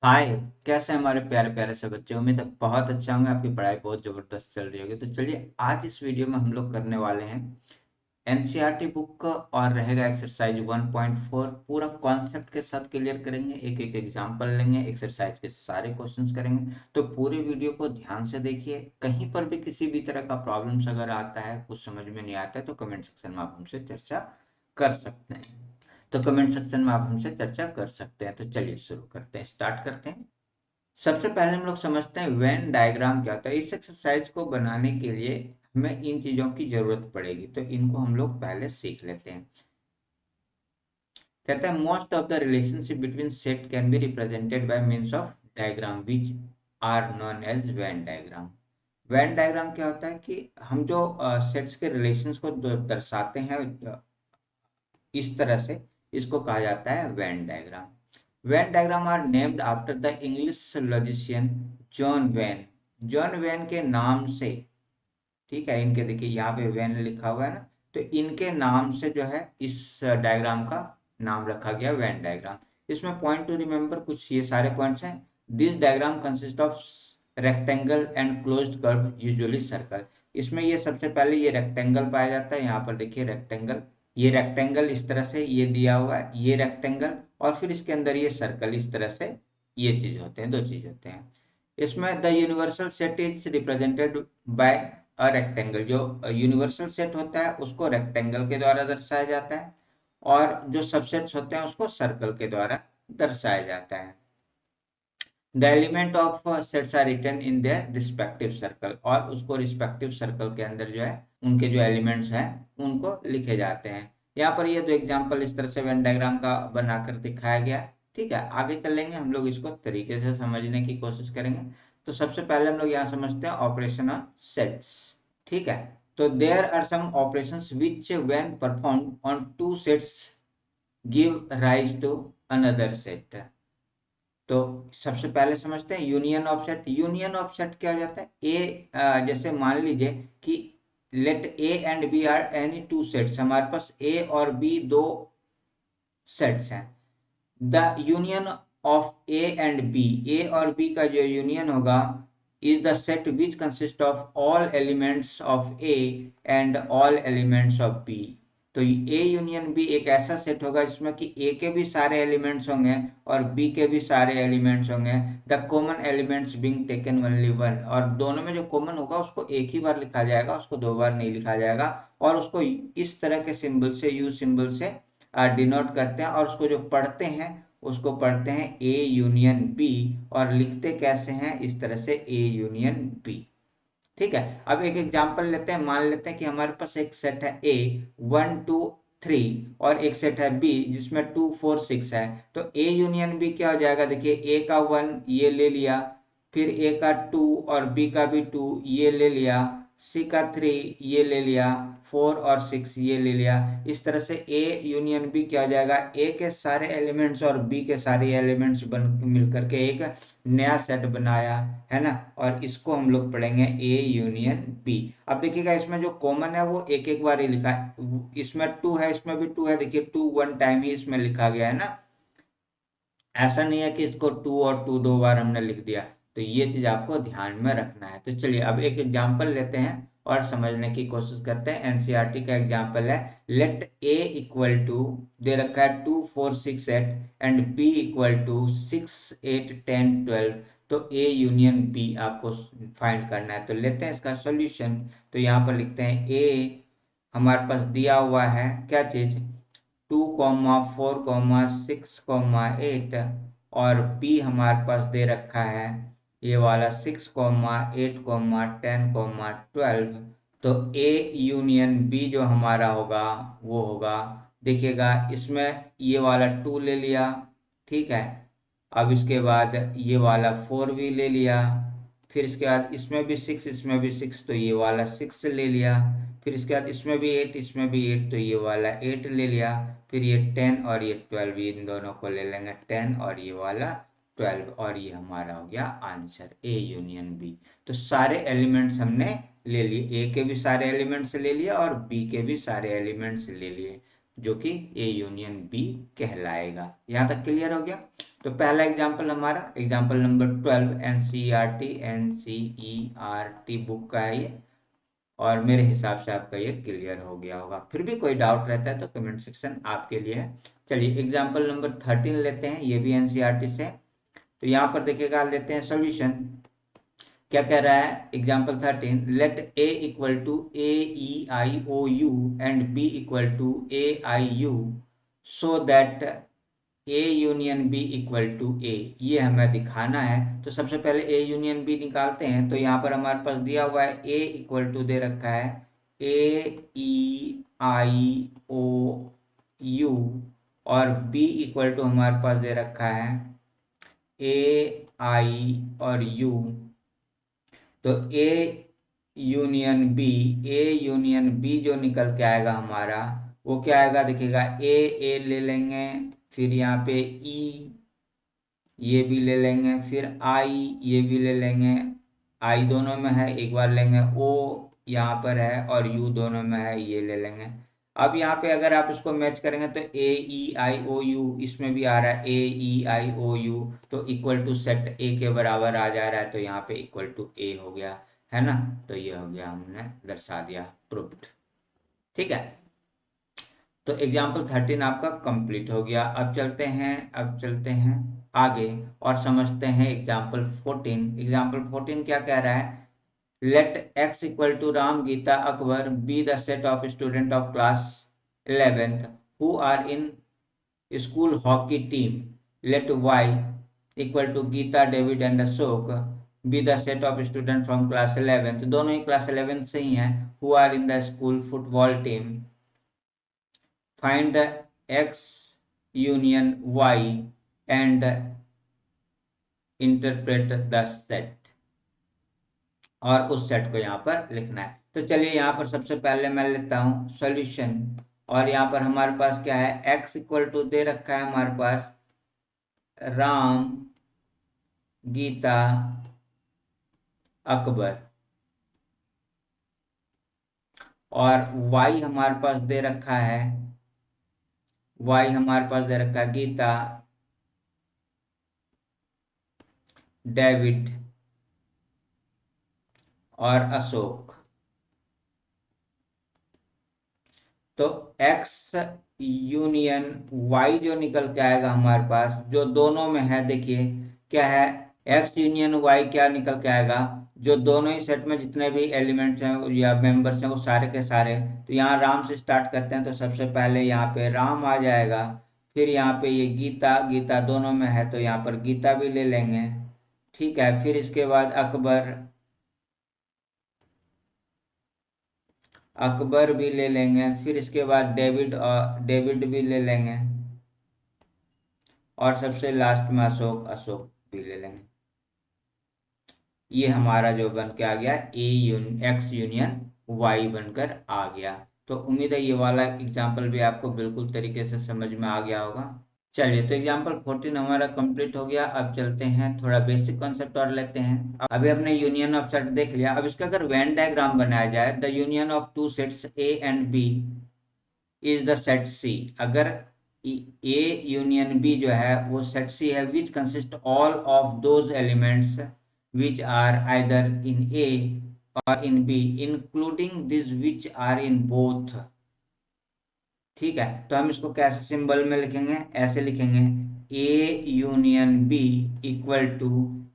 हाय। कैसे हैं हमारे प्यारे प्यारे से बच्चे। उम्मीद है बहुत अच्छा होंगे। आपकी पढ़ाई बहुत जबरदस्त चल रही होगी। तो चलिए आज इस वीडियो में हम लोग करने वाले हैं एनसीईआरटी बुक का और रहेगा एक्सरसाइज 1.4 पूरा कॉन्सेप्ट के साथ क्लियर करेंगे। एक एक एग्जांपल लेंगे, एक्सरसाइज के सारे क्वेश्चंस करेंगे। तो पूरे वीडियो को ध्यान से देखिए। कहीं पर भी किसी भी तरह का प्रॉब्लम्स अगर आता है, कुछ समझ में नहीं आता है, तो कमेंट सेक्शन में आप हमसे चर्चा कर सकते हैं। तो कमेंट सेक्शन में आप हमसे चर्चा कर सकते हैं। तो चलिए शुरू करते हैं, स्टार्ट करते हैं। सबसे पहले हम लोग समझते हैं वेन डायग्राम क्या होता है। इस एक्सरसाइज को बनाने के लिए हमें इन चीजों की जरूरत पड़ेगी, तो इनको हम लोग पहले सीख लेते हैं। कहता है most of the relationship between set can be represented by means of diagram which are known as Venn diagram. Venn diagram क्या होता है कि हम जो सेट्स के रिलेशंस को दर्शाते हैं, इस तरह से इसको कहा जाता है Venn diagram. Venn diagram are named after the English logician John Venn. John Venn के नाम से, ठीक है, इनके देखिए यहाँ पे वेन लिखा हुआ है ना, तो इनके नाम से जो है इस डायग्राम का नाम रखा गया वेन डायग्राम। इसमें पॉइंट टू रिमेंबर कुछ ये सारे पॉइंट्स हैं। This diagram consist of rectangle and closed curve usually circle. इसमें ये सबसे पहले ये रेक्टेंगल पाया जाता है। यहाँ पर देखिए रेक्टेंगल, ये रेक्टेंगल इस तरह से ये दिया हुआ है, ये रेक्टेंगल, और फिर इसके अंदर ये सर्कल, इस तरह से ये चीज होते हैं, दो चीज होते हैं। इसमें the universal set is represented by a rectangle. जो यूनिवर्सल सेट होता है उसको रेक्टेंगल के द्वारा दर्शाया जाता है, और जो सबसेट्स होते हैं उसको सर्कल के द्वारा दर्शाया जाता है। The element of sets are written in their respective circle, और उसको रिस्पेक्टिव सर्कल के अंदर जो है उनके जो एलिमेंट्स हैं उनको लिखे जाते हैं। यहाँ पर ये दो एग्जांपल इस तरह से वेन डायग्राम का बनाकर दिखाया गया है। ठीक है, आगे चलेंगे, हम लोग इसको तरीके से समझने की कोशिश करेंगे। तो सबसे पहले हम लोग यहाँ समझते हैं ऑपरेशन ऑन सेट्स। ठीक है, तो there are some operations which when performed on two sets give rise to another set. तो सबसे पहले समझते हैं union of set. Union of set क्या हो जाता है, जैसे मान लीजिए कि let A and B are any two sets. हमारे पास ए और बी दो सेट्स हैं। The union of A and B, A और बी का जो यूनियन होगा, is the set which consist of all elements of A and all elements of B. तो ए यूनियन बी एक ऐसा सेट होगा जिसमें कि ए के भी सारे एलिमेंट्स होंगे और बी के भी सारे एलिमेंट्स होंगे। The common elements being taken only one, और दोनों में जो कॉमन होगा उसको एक ही बार लिखा जाएगा, उसको दो बार नहीं लिखा जाएगा। और उसको इस तरह के सिंबल से, यू सिंबल से डिनोट करते हैं, और उसको जो पढ़ते हैं उसको पढ़ते हैं ए यूनियन बी, और लिखते कैसे हैं, इस तरह से ए यूनियन बी। ठीक है, अब एक एग्जांपल लेते हैं। मान लेते हैं कि हमारे पास एक सेट है ए 1 2 3, और एक सेट है बी जिसमें 2 4 6 है। तो ए यूनियन बी क्या हो जाएगा, देखिए ए का 1 ये ले लिया, फिर ए का 2 और बी का भी 2 ये ले लिया, सी का 3 ये ले लिया, 4 और 6 ये ले लिया। इस तरह से ए यूनियन बी क्या हो जाएगा, ए के सारे एलिमेंट्स और बी के सारे एलिमेंट्स बन मिलकर के एक नया सेट बनाया, है ना। और इसको हम लोग पढ़ेंगे ए यूनियन बी। अब देखिएगा इसमें जो कॉमन है वो एक एक बार ही लिखा है। इसमें 2 है, इसमें भी 2 है, देखिए 2 1 टाइम ही इसमें लिखा गया है ना। ऐसा नहीं है कि इसको 2 और 2 दो बार हमने लिख दिया। तो ये चीज आपको ध्यान में रखना है। तो चलिए अब एक एग्जांपल लेते हैं और समझने की कोशिश करते हैं। एनसीईआरटी का एग्जांपल है, लेट ए इक्वल टू, दे रखा है 2 4 6 8 एंड बी इक्वल टू 6 8 10 12। तो ए यूनियन बी आपको फाइंड करना है। तो लेते हैं इसका सॉल्यूशन। तो यहाँ पर लिखते हैं ए हमारे पास दिया हुआ है क्या चीज, 2 4 6 8, और बी हमारे पास दे रखा है ये वाला 6 8 10 12। तो ए यूनियन बी जो हमारा होगा वो होगा, देखिएगा इसमें ये वाला 2 ले लिया, ठीक है। अब इसके बाद ये वाला 4 भी ले लिया, फिर इसके बाद इसमें भी 6, इसमें भी 6, तो ये वाला 6 ले लिया। फिर इसके बाद इसमें भी 8, इसमें भी 8, तो ये वाला 8 ले लिया। फिर ये 10 और ये 12, इन दोनों को ले लेंगे, 10 और ये वाला 12, और ये हमारा हो गया आंसर ए यूनियन बी। तो सारे एलिमेंट्स हमने ले लिए, ए के भी सारे एलिमेंट्स ले लिए और बी के भी सारे एलिमेंट्स ले लिए। जो कि ए यूनियन बी कहलाएगा। यहाँ तक क्लियर हो गया। तो पहला एग्जाम्पल हमारा एग्जाम्पल नंबर 12 एनसीईआरटी बुक का है ये, और मेरे हिसाब से आपका ये क्लियर हो गया होगा। फिर भी कोई डाउट रहता है तो कमेंट सेक्शन आपके लिए है। चलिए एग्जाम्पल नंबर 13 लेते हैं, ये भी एनसीईआरटी से। तो यहाँ पर देखिएगा, लेते हैं सॉल्यूशन। क्या कह रहा है example 13, let A equal to A E I O U and B equal to A I U so that A union B equal to A. ये हमें दिखाना है। तो सबसे पहले ए यूनियन बी निकालते हैं। तो यहाँ पर हमारे पास दिया हुआ है ए इक्वल टू दे रखा है ए ई आई ओ यू, और बी इक्वल टू हमारे पास दे रखा है ए आई और यू। तो ए यूनियन बी जो निकल के आएगा हमारा, वो क्या आएगा देखिएगा, ए ले लेंगे, फिर यहाँ पे ई ये भी ले लेंगे, फिर आई ये भी ले लेंगे, आई दोनों में है एक बार लेंगे, ओ यहाँ पर है और यू दोनों में है, ये ले लेंगे। अब यहाँ पे अगर आप इसको मैच करेंगे तो ए ई आई ओ यू इसमें भी आ रहा है, ए ई आई ओ यू, तो इक्वल टू सेट ए के बराबर आ जा रहा है, तो यहाँ पे इक्वल टू ए हो गया, है ना। तो ये हो गया, हमने दर्शा दिया, प्रूफ्ड। ठीक है। तो एग्जाम्पल 13 आपका कंप्लीट हो गया। अब चलते हैं आगे और समझते हैं एग्जाम्पल 14। एग्जाम्पल 14 क्या कह रहा है, let x equal to Ram Geeta Akbar be the set of student of class 11th who are in school hockey team. Let y equal to Geeta David and Ashok be the set of student from class 11th, दोनों ही class 11th से ही हैं, who are in the school football team. Find x union y and interpret the set, और उस set को यहाँ पर लिखना है। तो चलिए यहाँ पर सबसे पहले मैं लेता हूँ सॉल्यूशन, और यहाँ पर हमारे पास क्या है, x इक्वल टू दे रखा है हमारे पास राम गीता अकबर, और y हमारे पास दे रखा है, गीता डेविड और अशोक। तो x यूनियन y जो निकल के आएगा हमारे पास, जो दोनों में है, देखिए क्या है, x यूनियन y क्या निकल के आएगा, जो दोनों ही सेट में जितने भी एलिमेंट्स हैं या मेंबर्स हैं वो सारे के सारे। तो यहाँ राम से स्टार्ट करते हैं, तो सबसे पहले यहाँ पे राम आ जाएगा, फिर यहाँ पे ये गीता दोनों में है, तो यहाँ पर गीता भी ले लेंगे। ठीक है। फिर इसके बाद अकबर भी ले लेंगे, फिर इसके बाद डेविड भी ले लेंगे, और सबसे लास्ट में अशोक भी ले लेंगे। ये हमारा जो बन के आ गया एक्स यूनियन वाई बनकर आ गया। तो उम्मीद है ये वाला एग्जाम्पल भी आपको बिल्कुल तरीके से समझ में आ गया होगा। चलिए, तो एग्जाम्पल 14 हमारा कंप्लीट हो गया। अब चलते हैं थोड़ा बेसिक कॉन्सेप्ट और लेते हैं। अभी हमने यूनियन ऑफ सेट देख लिया। अब इसका अगर वेन डायग्राम बनाया जाए, the union of two sets A and B is the set C. अगर ए यूनियन बी जो है वो सेट सी है, which consist all of those elements which are either in A और in B including this which are in both. ठीक है। तो हम इसको कैसे सिंबल में लिखेंगे, ऐसे लिखेंगे, A union B equal to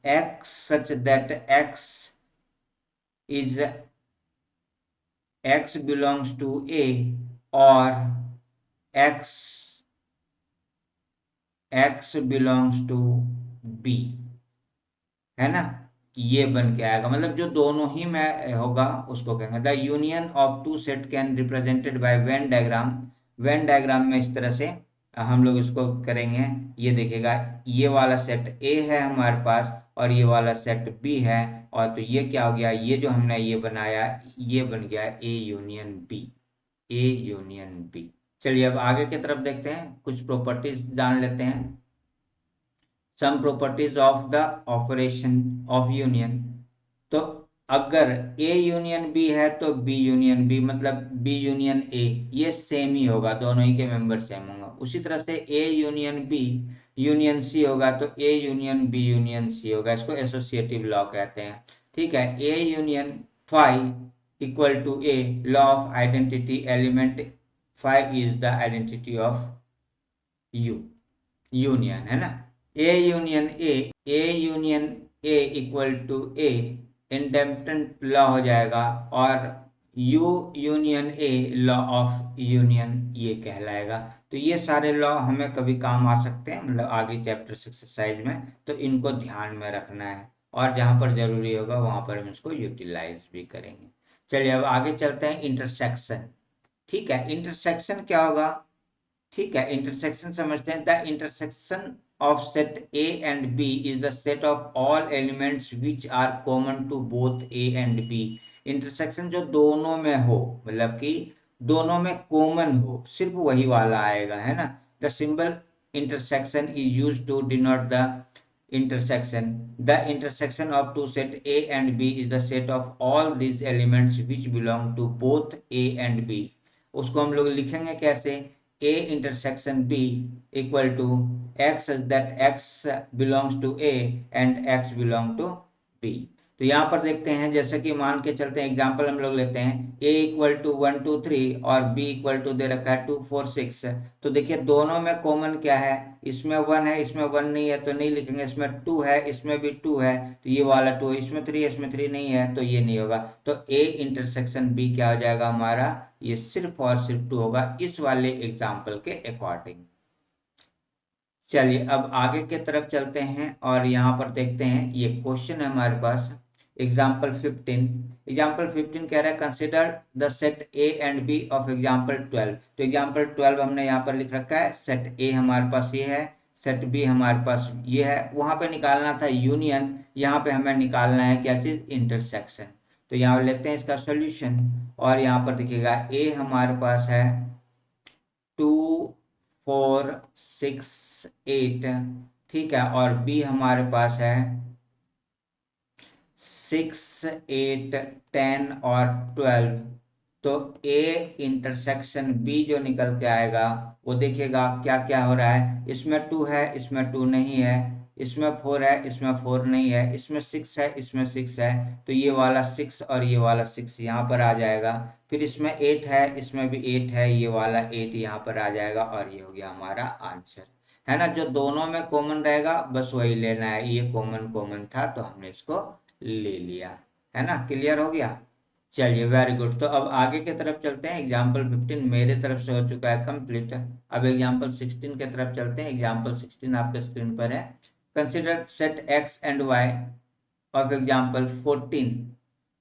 X such that x belongs to a और x belongs to b, है ना। ये बन के आएगा, मतलब जो दोनों ही में होगा उसको कहेंगे the union of two set can represented by Venn diagram. Venn diagram में इस तरह से हम लोग इसको करेंगे। ये देखिएगा, ये वाला सेट ए है हमारे पास और ये वाला सेट बी है, और तो ये क्या हो गया, ये जो हमने ये बनाया ये बन गया ए यूनियन बी। चलिए अब आगे की तरफ देखते हैं, कुछ प्रॉपर्टीज जान लेते हैं। Some properties of the operation of union. तो अगर ए यूनियन बी है तो बी यूनियन बी मतलब बी यूनियन ए, ये सेम ही होगा, दोनों ही के मेंबर सेम होंगे। उसी तरह से A union B union C होगा तो A union B union C होगा, इसको एसोसिएटिव लॉ कहते हैं। ठीक है, A union phi equal to A, law of identity, element phi is the identity of U, union है ना। A union A equal to A independent law हो जाएगा, और U union A law of union ये कहलाएगा। तो ये सारे लॉ हमें कभी काम आ सकते हैं, मतलब आगे चैप्टर एक्सरसाइज में, तो इनको ध्यान में रखना है, और जहां पर जरूरी होगा वहां पर हम इसको यूटिलाइज भी करेंगे। चलिए अब आगे चलते हैं, इंटरसेक्शन। ठीक है, इंटरसेक्शन क्या होगा? ठीक है, इंटरसेक्शन समझते हैं। The intersection of set A and B is the set of all elements which are common to both A and B. Intersection जो दोनों में हो, मतलब कि दोनों में कॉमन हो, सिर्फ वही वाला आएगा, है ना। The symbol intersection is use to denote the intersection. The intersection of two set A and B is the set of all these elements which belong to both A and B. उसको हम लोग लिखेंगे कैसे? A intersection B equal to x such that x belongs to A and x belong to B. तो यहाँ पर देखते हैं, जैसे कि मान के चलते हैं, एग्जाम्पल हम लोग लेते हैं, a इक्वल टू 1 2 3 और b इक्वल टू दे रखा है 2 4 6। तो देखिए दोनों में कॉमन क्या है? इसमें 1 है, इसमें 1 नहीं है तो नहीं लिखेंगे, इसमें 2 है, इसमें भी 2 है तो ये वाला 2 है, इसमें 3 है, इसमें 3 नहीं है तो ये नहीं होगा। तो a इंटरसेक्शन b क्या हो जाएगा हमारा? ये सिर्फ और सिर्फ 2 होगा, इस वाले एग्जाम्पल के अकॉर्डिंग। चलिए अब आगे के तरफ चलते हैं, और यहाँ पर देखते हैं, ये क्वेश्चन है हमारे पास, एग्जाम्पल 15। एग्जाम्पल 15 कह रहा है consider the set A and B of example 12। तो एग्जाम्पल 12 हमने यहाँ पर लिख रखा है, सेट ए हमारे पास ये है, सेट बी हमारे पास ये है। वहां पे निकालना था यूनियन, यहाँ पे हमें निकालना है क्या चीज? इंटरसेक्शन। तो यहाँ लेते हैं इसका सोल्यूशन, और यहाँ पर देखिएगा ए हमारे पास है 2 4 6 8, ठीक है, और बी हमारे पास है 6 8 10 और 12। तो ए इंटरसेक्शन बी जो निकल के आएगा, वो देखिएगा क्या क्या हो रहा है, इसमें 2 है, इसमें 2 नहीं है, इसमें 4 है, इसमें 4 नहीं है, इसमें 6 है, इसमें 6 है, तो ये वाला 6 और ये वाला 6 यहाँ पर आ जाएगा। फिर इसमें 8 है, इसमें भी 8 है, ये वाला 8 यहाँ पर आ जाएगा, और ये हो गया हमारा आंसर, है ना। जो दोनों में कॉमन रहेगा बस वही लेना है, ये कॉमन कॉमन था तो हमने इसको ले लिया, है ना। क्लियर हो गया? चलिए वेरी गुड। तो अब आगे की तरफ चलते हैं, एग्जाम्पल 15 मेरे तरफ से हो चुका है कंप्लीट। अब एग्जाम्पल 16 की तरफ चलते हैं। एग्जाम्पल 16 आपके स्क्रीन पर है। Consider set X and Y of example 14।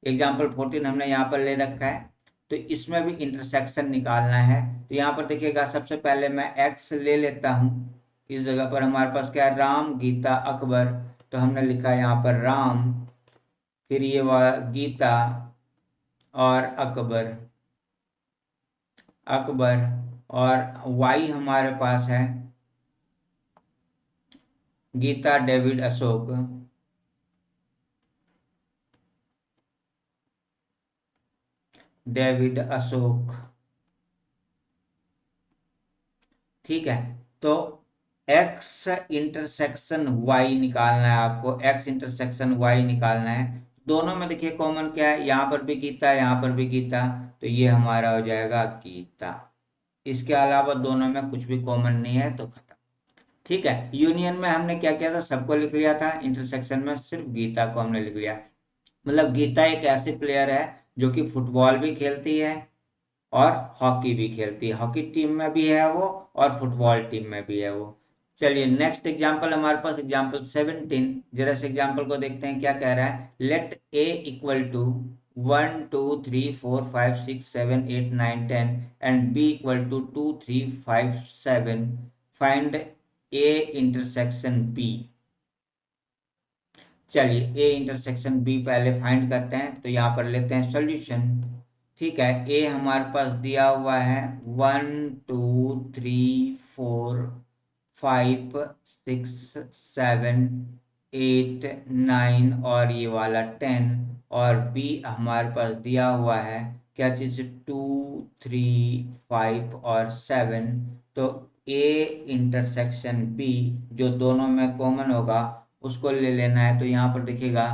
Example 14 हमने यहाँ पर ले रखा है, तो इसमें भी इंटरसेक्शन निकालना है। तो यहाँ पर देखिएगा, सबसे पहले मैं एक्स ले लेता हूँ, इस जगह पर हमारे पास क्या है? राम गीता अकबर। तो हमने लिखा है यहाँ पर राम, फिर ये गीता और अकबर, अकबर, और वाई हमारे पास है गीता डेविड अशोक, डेविड अशोक, ठीक है। तो एक्स इंटरसेक्शन वाई निकालना है आपको, एक्स इंटरसेक्शन वाई निकालना है। दोनों में देखिए कॉमन क्या है, यहाँ पर भी गीता, यहाँ पर भी गीता, तो ये हमारा हो जाएगा गीता। इसके अलावा दोनों में कुछ भी कॉमन नहीं है तो खत्म। ठीक है, यूनियन में हमने क्या किया था? सबको लिख लिया था, इंटरसेक्शन में सिर्फ गीता को हमने लिख लिया। मतलब गीता एक ऐसी प्लेयर है जो कि फुटबॉल भी खेलती है और हॉकी भी खेलती है, हॉकी टीम में भी है वो और फुटबॉल टीम में भी है वो। चलिए नेक्स्ट एग्जांपल हमारे पास एग्जांपल 17। जरा इस एग्जांपल को देखते हैं क्या कह रहा है। Let A equal to 1 2 3 4 5 6 7 8 9 10 and B equal to 2 3 5 7। Find A intersection B. चलिए ए इंटरसेक्शन बी पहले फाइंड करते हैं, तो यहाँ पर लेते हैं सॉल्यूशन। ठीक है, ए हमारे पास दिया हुआ है 1 2 3 4 5 6 7 8 9 और ये वाला 10 और बी हमारे पास दिया हुआ है क्या चीज 2 3 5 और 7। तो ए इंटरसेक्शन बी जो दोनों में कॉमन होगा उसको ले लेना है। तो यहाँ पर देखिएगा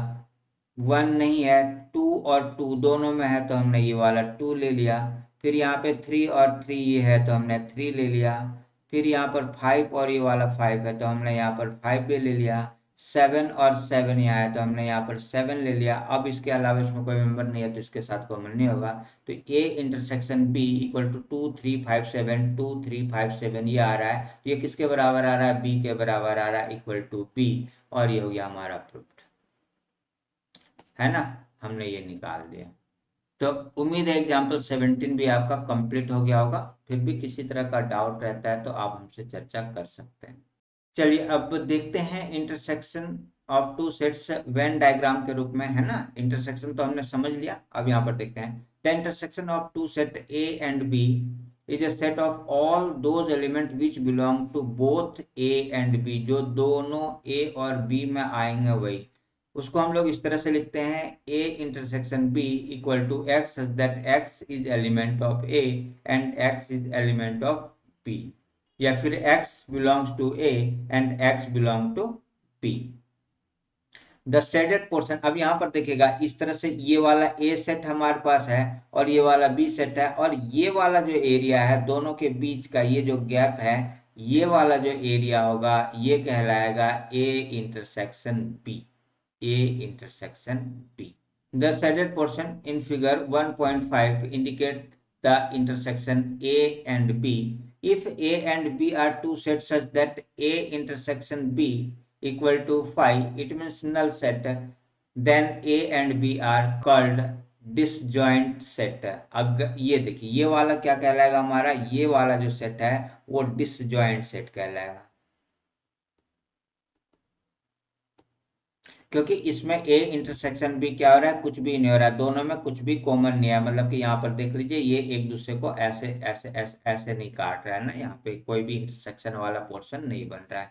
1 नहीं है, 2 और 2 दोनों में है तो हमने ये वाला 2 ले लिया। फिर यहाँ पे 3 और 3 ये है तो हमने 3 ले लिया। फिर यहाँ पर 5 और ये वाला 5 है तो हमने यहाँ पर 5 भी ले लिया। 7 और 7 यहाँ है तो हमने यहाँ पर 7 ले लिया। अब इसके अलावा इसमें कोई मेंबर नहीं है तो इसके साथ कॉमन नहीं होगा। तो A intersection B equal to 2 3 5 7 2 3 5 7 ये आ रहा है। तो ये किसके बराबर आ रहा है? बी के बराबर आ रहा है, इक्वल टू बी। और ये हो गया हमारा प्रूफ, है ना। हमने ये निकाल दिया। तो उम्मीद है एग्जाम्पल 17 भी आपका कंप्लीट हो गया होगा। फिर भी किसी तरह का डाउट रहता है तो आप हमसे चर्चा कर सकते हैं। चलिए अब देखते हैं intersection of two sets Venn diagram के रूप में, है ना। इंटरसेक्शन तो हमने समझ लिया। अब यहाँ पर देखते हैं the intersection of two set A and B is a set of all those elements which belong to both A and B। जो दोनों A और B में आएंगे वही, उसको हम लोग इस तरह से लिखते हैं A intersection B equal to x that x is element of A and X is element of B, या फिर x belongs to A and x belong to B। The shaded portion, अब यहाँ पर देखिएगा इस तरह से ये वाला ए सेट हमारे पास है और ये वाला बी सेट है, और ये वाला जो एरिया है दोनों के बीच का ये जो गैप है, ये वाला जो एरिया होगा ये कहलाएगा A intersection B. A intersection B. The shaded portion in figure 1.5 indicate the intersection A and B। If A and B are two sets such that A intersection B equal to phi, it means null set, then A and B are called disjoint set। अब ये देखिए ये वाला क्या कहलाएगा हमारा, ये वाला जो सेट है वो डिसजॉइंट सेट कहलाएगा, क्योंकि इसमें ए इंटरसेक्शन भी क्या हो रहा है, कुछ भी नहीं हो रहा है, दोनों में कुछ भी कॉमन नहीं है। मतलब कि यहाँ पर देख लीजिए ये एक दूसरे को ऐसे ऐसे ऐसे ऐसे नहीं काट रहा है ना, यहाँ पे कोई भी इंटरसेक्शन वाला पोर्शन नहीं बन रहा है।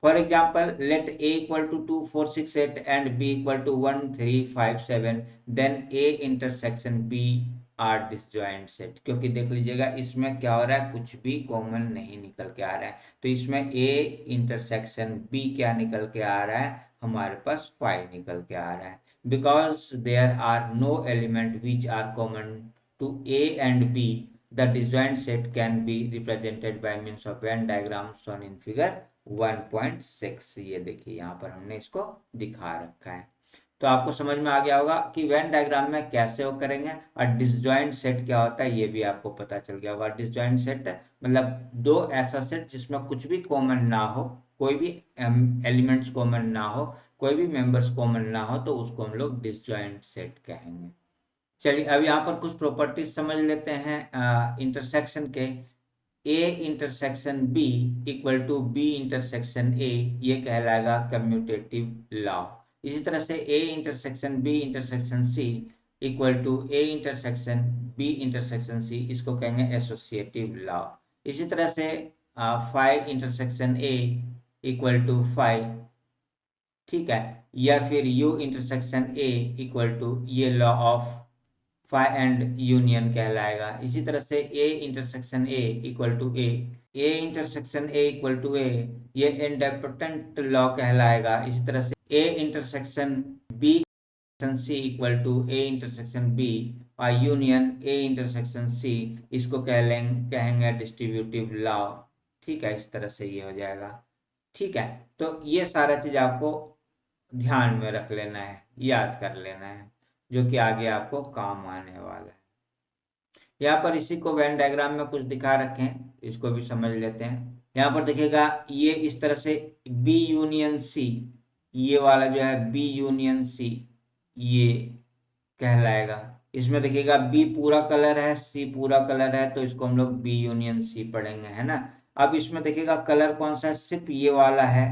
For example, let A equal to 2 4 6 8 and B equal to 1 3 5 7, then A intersection B are disjoint set। क्योंकि देख लीजिएगा इसमें क्या हो रहा है, कुछ भी कॉमन नहीं निकल के आ रहा है, तो इसमें A इंटरसेक्शन B क्या निकल के आ रहा है, हमारे पास 5 निकल के आ रहा है। Because there are no element which are common to A and B, the disjoint set can be represented by means of Venn diagram shown in figure 1.6। ये देखिए यहाँ पर हमने इसको दिखा रखा है। तो आपको समझ में आ गया होगा कि वेन डायग्राम में कैसे वो करेंगे, और डिसजॉइंट सेट क्या होता है ये भी आपको पता चल गया होगा। डिसजॉइंट सेट मतलब दो ऐसा सेट जिसमें कुछ भी कॉमन ना हो, कोई भी एलिमेंट्स कॉमन ना हो, कोई भी मेंबर्स कॉमन ना हो, तो उसको हम लोग डिसजॉइंट सेट कहेंगे। चलिए अब यहाँ पर कुछ प्रॉपर्टीज समझ लेते हैं इंटरसेक्शन के। A intersection B equal to B intersection A, ये कहलाएगा कम्यूटेटिव लॉ। इसी तरह से A intersection B intersection C equal to A intersection B intersection C, इसको कहेंगे एसोसिएटिव लॉ। इसी तरह से phi intersection A equal to phi, ठीक है, या फिर U intersection A equal to ये law of phi and union कहलाएगा। इसी तरह से A intersection A equal to A intersection A equal to A, ये इंडिपेंडेंट लॉ कहलाएगा। इसी तरह से A intersection B C equal to A intersection B और यूनियन ए इंटरसेक्शन सी, इसको कहेंगे डिस्ट्रीब्यूटिव लॉ। ठीक है, इस तरह से ये हो जाएगा। ठीक है, तो ये सारा चीज आपको ध्यान में रख लेना है, याद कर लेना है, जो कि आगे आपको काम आने वाला है। यहाँ पर इसी को वेन डायग्राम में कुछ दिखा रखे हैं, इसको भी समझ लेते हैं। यहाँ पर देखिएगा ये इस तरह से बी यूनियन सी, ये वाला जो है बी यूनियन सी ये कहलाएगा। इसमें देखिएगा बी पूरा कलर है, सी पूरा कलर है, तो इसको हम लोग बी यूनियन सी पढ़ेंगे, है ना। अब इसमें देखिएगा कलर कौन सा है, सिर्फ ये वाला है,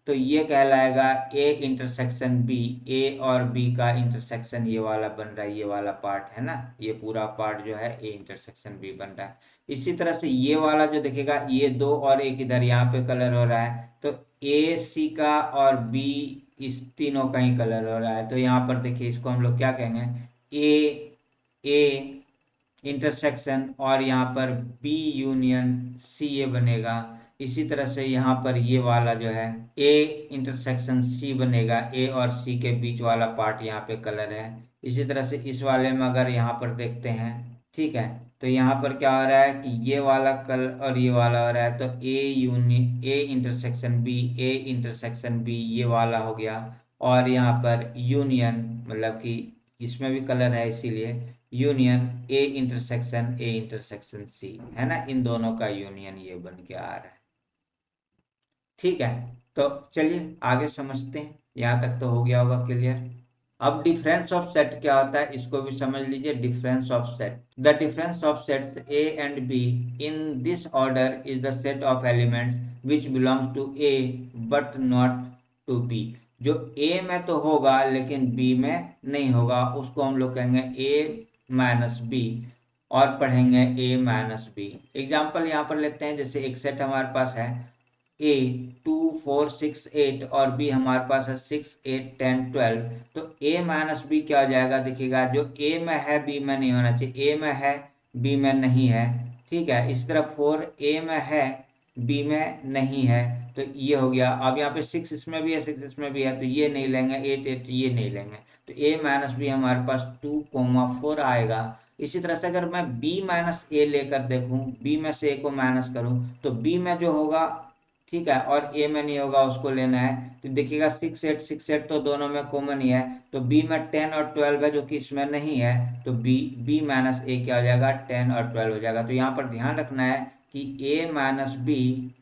तो ये कहलाएगा ए इंटरसेक्शन बी। ए और बी का इंटरसेक्शन ये वाला बन रहा है, ये वाला पार्ट है ना, ये पूरा पार्ट जो है ए इंटरसेक्शन बी बन रहा है। इसी तरह से ये वाला जो देखेगा, ये दो और एक इधर यहाँ पे कलर हो रहा है, तो ए सी का और बी, इस तीनों का ही कलर हो रहा है। तो यहाँ पर देखिए इसको हम लोग क्या कहेंगे, ए ए इंटरसेक्शन और यहाँ पर बी यूनियन सी ये बनेगा। इसी तरह से यहाँ पर ये वाला जो है ए इंटरसेक्शन सी बनेगा, ए और सी के बीच वाला पार्ट यहाँ पे कलर है। इसी तरह से इस वाले में अगर यहाँ पर देखते हैं, ठीक है, तो यहाँ पर क्या हो रहा है कि ये वाला कलर और ये वाला हो रहा है, तो A intersection B, A intersection B ये वाला हो गया। और यहाँ पर यूनियन मतलब कि इसमें भी कलर है, इसीलिए यूनियन ए इंटरसेक्शन सी है ना, इन दोनों का यूनियन ये बन के आ रहा है। ठीक है, तो चलिए आगे समझते हैं। यहाँ तक तो हो गया होगा क्लियर। अब डिफरेंस ऑफ सेट क्या होता है इसको भी समझ लीजिए। Difference of set, the difference of sets A and B in this order is the set of elements which belongs to A but not to B. जो ए में तो होगा लेकिन बी में नहीं होगा, उसको हम लोग कहेंगे ए माइनस बी, और पढ़ेंगे ए माइनस बी। एग्जाम्पल यहाँ पर लेते हैं, जैसे एक सेट हमारे पास है ए 2 4 6 8 और बी हमारे पास है 6 8 10 12। तो ए माइनस बी क्या हो जाएगा, देखिएगा जो ए में है बी में नहीं होना चाहिए, ए में है बी में नहीं है। ठीक है, इस तरह 4 ए में है बी में नहीं है, तो ये हो गया। अब यहाँ पे 6 इसमें भी है 6 इसमें भी है, तो ये नहीं लेंगे, 8 8 ये नहीं लेंगे, तो ए माइनस बी हमारे पास 2,4 आएगा। इसी तरह से अगर मैं b माइनस ए लेकर देखूं, b में से a को माइनस करूं, तो b में जो होगा, ठीक है, और a में नहीं होगा उसको लेना है। तो देखिएगा 6 8 तो दोनों में कॉमन ही है, तो b में 10 और 12 है जो कि इसमें नहीं है, तो b माइनस ए क्या हो जाएगा, 10 और 12 हो जाएगा। तो यहाँ पर ध्यान रखना है कि a माइनस बी,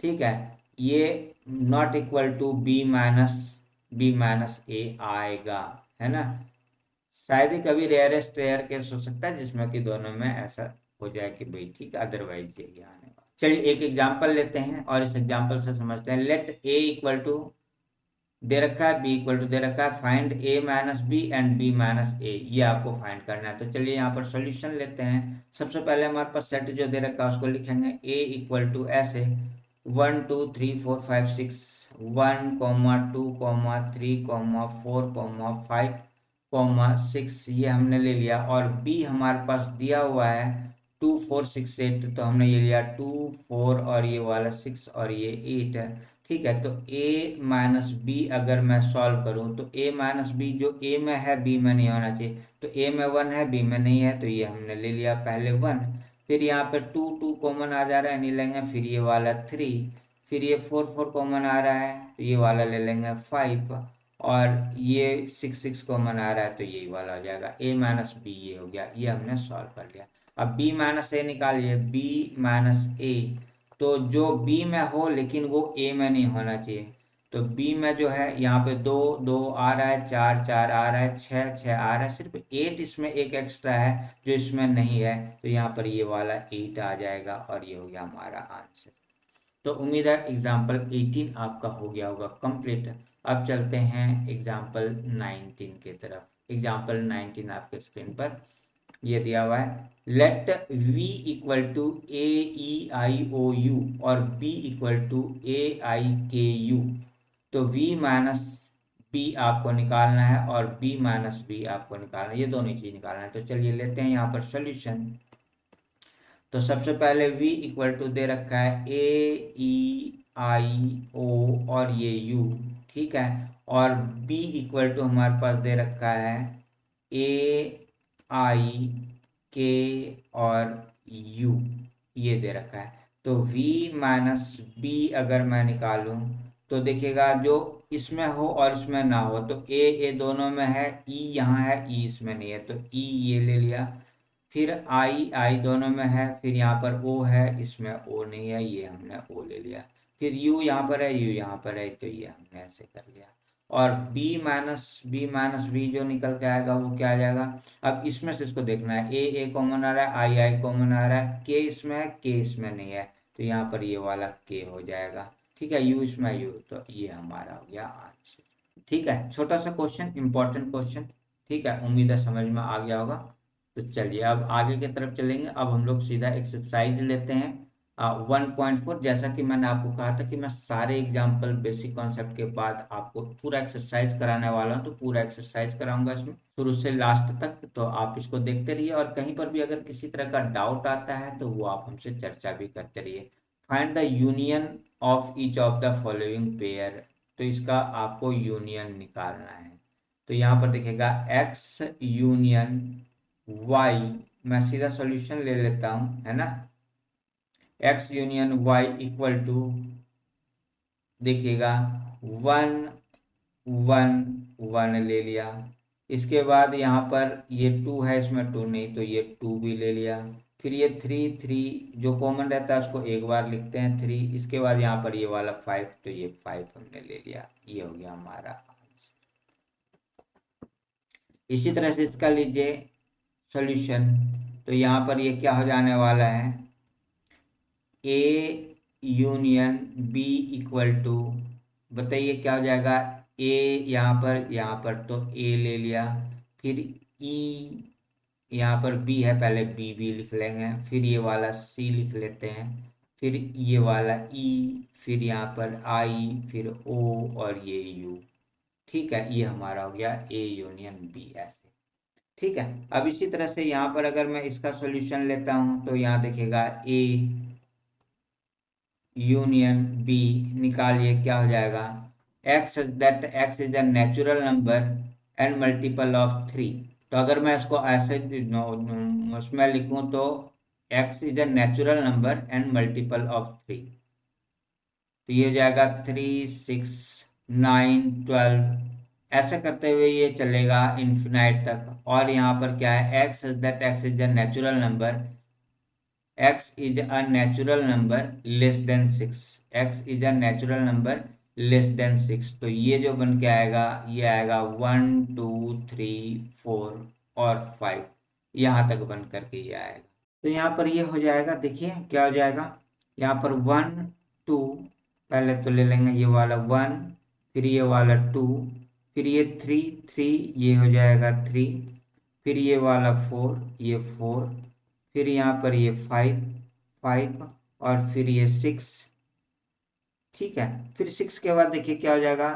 ठीक है, ये not equal to B minus A आएगा, है ना। शायद ही कभी रेयरेस्ट रेयर केस हो सकता है जिसमें कि दोनों में ऐसा हो जाए कि भाई ठीक है, अदरवाइज ये आने वाला। चलिए एक एग्जांपल लेते हैं और इस एग्जांपल से समझते हैं। लेट ए इक्वल टू दे रखा है, बी इक्वल टू दे रखा है, find A minus B and B minus A, ये आपको फाइंड करना है। तो चलिए यहाँ पर सॉल्यूशन लेते हैं। सबसे पहले हमारे पास सेट जो दे रखा है उसको लिखेंगे ए इक्वल टू ऐसे 1 2 3 4 5 6 1 2 3 4 5 6 ये हमने ले लिया। और बी हमारे पास दिया हुआ है 2 4 6 8, तो हमने ये लिया 2 4 और ये वाला 6 और ये 8 है। ठीक है, तो a माइनस बी अगर मैं सॉल्व करूं, तो a माइनस बी जो a में है b में नहीं होना चाहिए, तो a में 1 है b में नहीं है, तो ये हमने ले लिया पहले 1। फिर यहाँ पे 2 2 कॉमन आ जा रहा है, नहीं लेंगे। फिर ये वाला 3, फिर ये 4 4 कॉमन आ रहा है, तो ये वाला ले लेंगे 5, और ये 6 6 कॉमन आ रहा है, तो यही वाला हो जाएगा a माइनस बी, ये हो गया, ये हमने सॉल्व कर लिया। अब b माइनस ए निकालिए, b माइनस ए, तो जो b में हो लेकिन वो a में नहीं होना चाहिए, तो b में जो है यहाँ पे 2 2 आ रहा है, 4 4 आ रहा है, 6 6 आ रहा है, सिर्फ 8 इसमें एक एक्स्ट्रा है जो इसमें नहीं है, तो यहाँ पर ये वाला 8 आ जाएगा और ये हो गया हमारा आंसर। तो उम्मीद है एग्जाम्पल 18 आपका हो गया होगा कंप्लीट। अब चलते हैं एग्जाम्पल 19 की तरफ। एग्जाम्पल 19 आपके स्क्रीन पर ये दिया हुआ है। Let v equal to A E I O U और b equal to A I K U. तो v माइनस बी आपको निकालना है और b माइनस बी आपको निकालना है, ये दोनों चीज निकालना है। तो चलिए लेते हैं यहाँ पर सॉल्यूशन। तो सबसे पहले v इक्वल टू दे रखा है ए ई आई ओ और ये u, ठीक है, और b इक्वल टू हमारे पास दे रखा है ए आई के और u, ये दे रखा है। तो v माइनस बी अगर मैं निकालूं, तो देखिएगा जो इसमें हो और इसमें ना हो, तो ए दोनों में है, e यहाँ है, e इसमें नहीं है, तो e ये ले लिया। फिर आई दोनों में है, फिर यहाँ पर ओ है, इसमें ओ नहीं है, ये हमने ओ ले लिया। फिर यू यहाँ पर है, यू यहाँ पर है, तो ये हमने ऐसे कर लिया। और बी माइनस बी जो निकल के आएगा वो क्या आ जाएगा। अब इसमें से इसको देखना है, ए कॉमन आ रहा है, आई कॉमन आ रहा है, के इसमें है, के इसमें नहीं है, तो यहाँ पर ये वाला के हो जाएगा। ठीक है, यू इसमें यू, तो ये हमारा हो गया आंसर। ठीक है, छोटा सा क्वेश्चन, इंपॉर्टेंट क्वेश्चन। ठीक है, उम्मीद है समझ में आ गया होगा। तो चलिए अब आगे की तरफ चलेंगे। अब हम लोग सीधा एक्सरसाइज लेते हैं। 1.4 जैसा कि मैंने आपको कहा था कि मैं सारे एग्जाम्पल बेसिक कॉन्सेप्ट के बाद आपको पूरा एक्सरसाइज कराने वाला हूं, तो पूरा एक्सरसाइज कराऊंगा इसमें शुरू से लास्ट तक। तो आप इसको देखते रहिए और कहीं पर भी अगर किसी तरह का डाउट आता है तो वो आप हमसे चर्चा भी करते रहिए। Find the union of each of the following pair, तो इसका आपको यूनियन निकालना है। तो यहाँ पर देखिएगा x यूनियन y, मैं सीधा सॉल्यूशन ले लेता हूं, है ना। x union y equal to देखिएगा 1 1 1 ले लिया। इसके बाद यहाँ पर ये 2 है, इसमें 2 नहीं तो ये 2 भी ले लिया। फिर ये 3 3 जो कॉमन रहता है उसको एक बार लिखते हैं 3। इसके बाद यहाँ पर ये वाला 5, तो ये 5 हमने ले लिया। ये हो गया हमारा। इसी तरह से इसका लीजिए सॉल्यूशन। तो यहाँ पर ये क्या हो जाने वाला है, A union B equal to, बताइए क्या हो जाएगा। ए यहाँ पर तो ए ले लिया, फिर ई यहाँ पर बी है, पहले बी भी लिख लेंगे, फिर ये वाला सी लिख लेते हैं, फिर ये वाला ई, फिर यहाँ पर आई, फिर ओ और ये यू। ठीक है, ये हमारा हो गया ए यूनियन बी, ऐसे। ठीक है, अब इसी तरह से यहाँ पर अगर मैं इसका सॉल्यूशन लेता हूँ तो यहाँ देखिएगा ए यूनियन बी, निकालिए क्या हो जाएगा। x x is a natural number and multiple of 3। तो अगर मैं इसको ऐसे उसमें लिखूं तो x is a natural number and multiple of 3, तो ये हो जाएगा 3 6 9 12। ऐसे करते हुए ये चलेगा इन्फिनाइट तक। और यहाँ पर क्या है, x is a natural number, x is a natural number less than 6, x is a natural number less than 6। तो ये जो बन के आएगा, ये आएगा 1 2 3 4 और 5, यहाँ तक बन करके ये आएगा। तो यहाँ पर ये हो जाएगा, देखिए क्या हो जाएगा। यहाँ पर 1 2, पहले तो ले लेंगे ये वाला 1, फिर ये वाला 2, फिर ये 3 3, ये हो जाएगा 3, फिर ये वाला 4, ये 4, फिर यहाँ पर ये 5 5 और फिर ये 6। ठीक है, फिर 6 के बाद देखिए क्या हो जाएगा,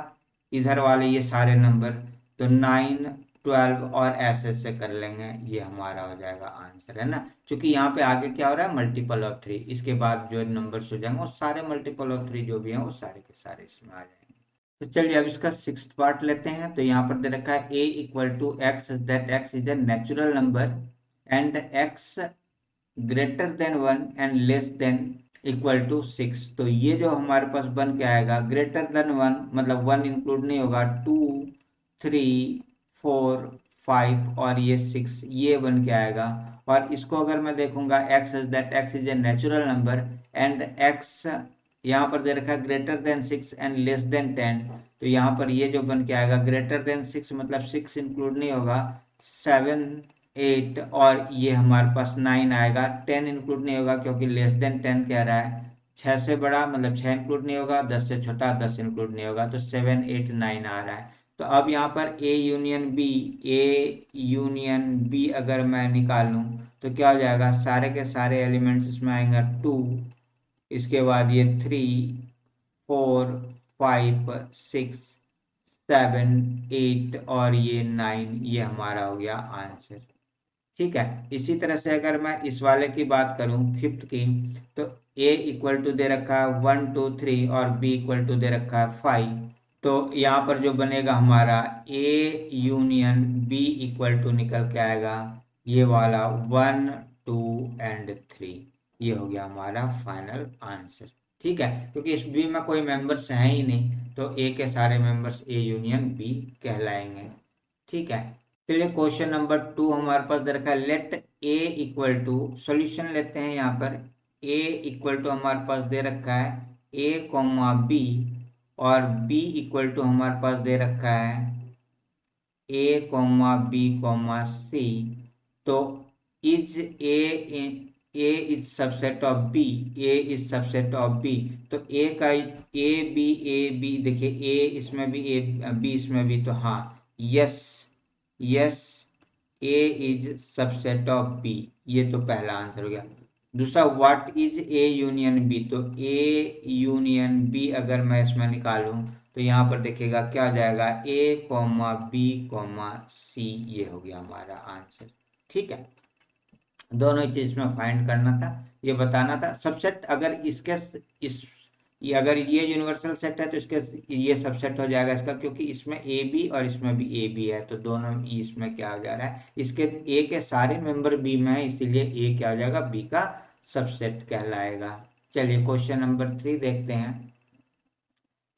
इधर वाले ये सारे नंबर, तो 9 12 और ऐसे ऐसे कर लेंगे, ये हमारा हो जाएगा आंसर, है ना। क्योंकि यहाँ पे आगे क्या हो रहा है, मल्टीपल ऑफ 3, इसके बाद जो नंबर्स हो जाएंगे वो सारे मल्टीपल ऑफ 3 जो भी हैं वो सारे के सारे इसमें आ जाएंगे। तो चलिए अब इसका 6th पार्ट लेते हैं। तो यहाँ पर दे रखा है a equal to x, that x is a natural number and x greater than 1 and less than equal to 6। तो ये जो हमारे पास बन के आएगा, ग्रेटर देन 1 मतलब 1 इंक्लूड नहीं होगा, 2 3 4 5 और ये 6, ये बन के आएगा। और इसको अगर मैं देखूंगा, x is a natural number and x यहाँ पर दे रखा है greater than 6 and less then 10। तो यहाँ पर ये जो बन के आएगा, ग्रेटर देन 6 मतलब 6 इंक्लूड नहीं होगा, 7 8 और ये हमारे पास 9 आएगा। 10 इंक्लूड नहीं होगा क्योंकि लेस देन 10 कह रहा है। 6 से बड़ा मतलब 6 इंक्लूड नहीं होगा, 10 से छोटा 10 इंक्लूड नहीं होगा, तो 7 8 9 आ रहा है। तो अब यहाँ पर ए यूनियन बी अगर मैं निकालूं तो क्या हो जाएगा, सारे के सारे एलिमेंट्स इसमें आएंगे 2, इसके बाद ये 3 4 5 6 7 8 और ये 9, ये हमारा हो गया आंसर। ठीक है, इसी तरह से अगर मैं इस वाले की बात करूं 5th की, तो a इक्वल टू दे रखा है 1 2 3 और b इक्वल टू दे रखा है 5। तो यहाँ पर जो बनेगा हमारा a union b equal to निकल के आएगा ये वाला 1 2 एंड 3, ये हो गया हमारा फाइनल आंसर। ठीक है, क्योंकि इस बी में कोई मेंबर्स हैं ही नहीं, तो ए के सारे मेंबर्स ए यूनियन बी कहलाएंगे। ठीक है, चलिए क्वेश्चन नंबर 2 हमारे पास दे रखा है, let A equal to, solution लेते हैं। यहाँ पर ए इक्वल टू हमारे पास दे रखा है ए कॉमा बी और बी इक्वल टू हमारे पास दे रखा है A comma B comma C. तो is A is subset of B, A is subset of B. तो ए का ए बी देखिए, ए इसमें भी ए बी इसमें भी, तो हाँ yes yes, A is subset of B, ये तो पहला आंसर हो गया। दूसरा what is A union B, तो ए यूनियन बी अगर मैं इसमें निकालूं तो यहाँ पर देखिएगा क्या हो जाएगा, ए कॉमा बी कॉमा सी, ये हो गया हमारा आंसर। ठीक है, दोनों ही चीज में फाइंड करना था, ये बताना था। सबसेट अगर इसके इस ये अगर ये यूनिवर्सल सेट है तो इसके ये सबसेट हो जाएगा इसका, क्योंकि इसमें ए बी और इसमें भी ए बी है, तो दोनों इसमें क्या हो जा रहा है, इसके ए के सारे मेंबर बी में है, इसीलिए ए क्या हो जाएगा, बी का सबसेट कहलाएगा। चलिए क्वेश्चन नंबर 3 देखते हैं।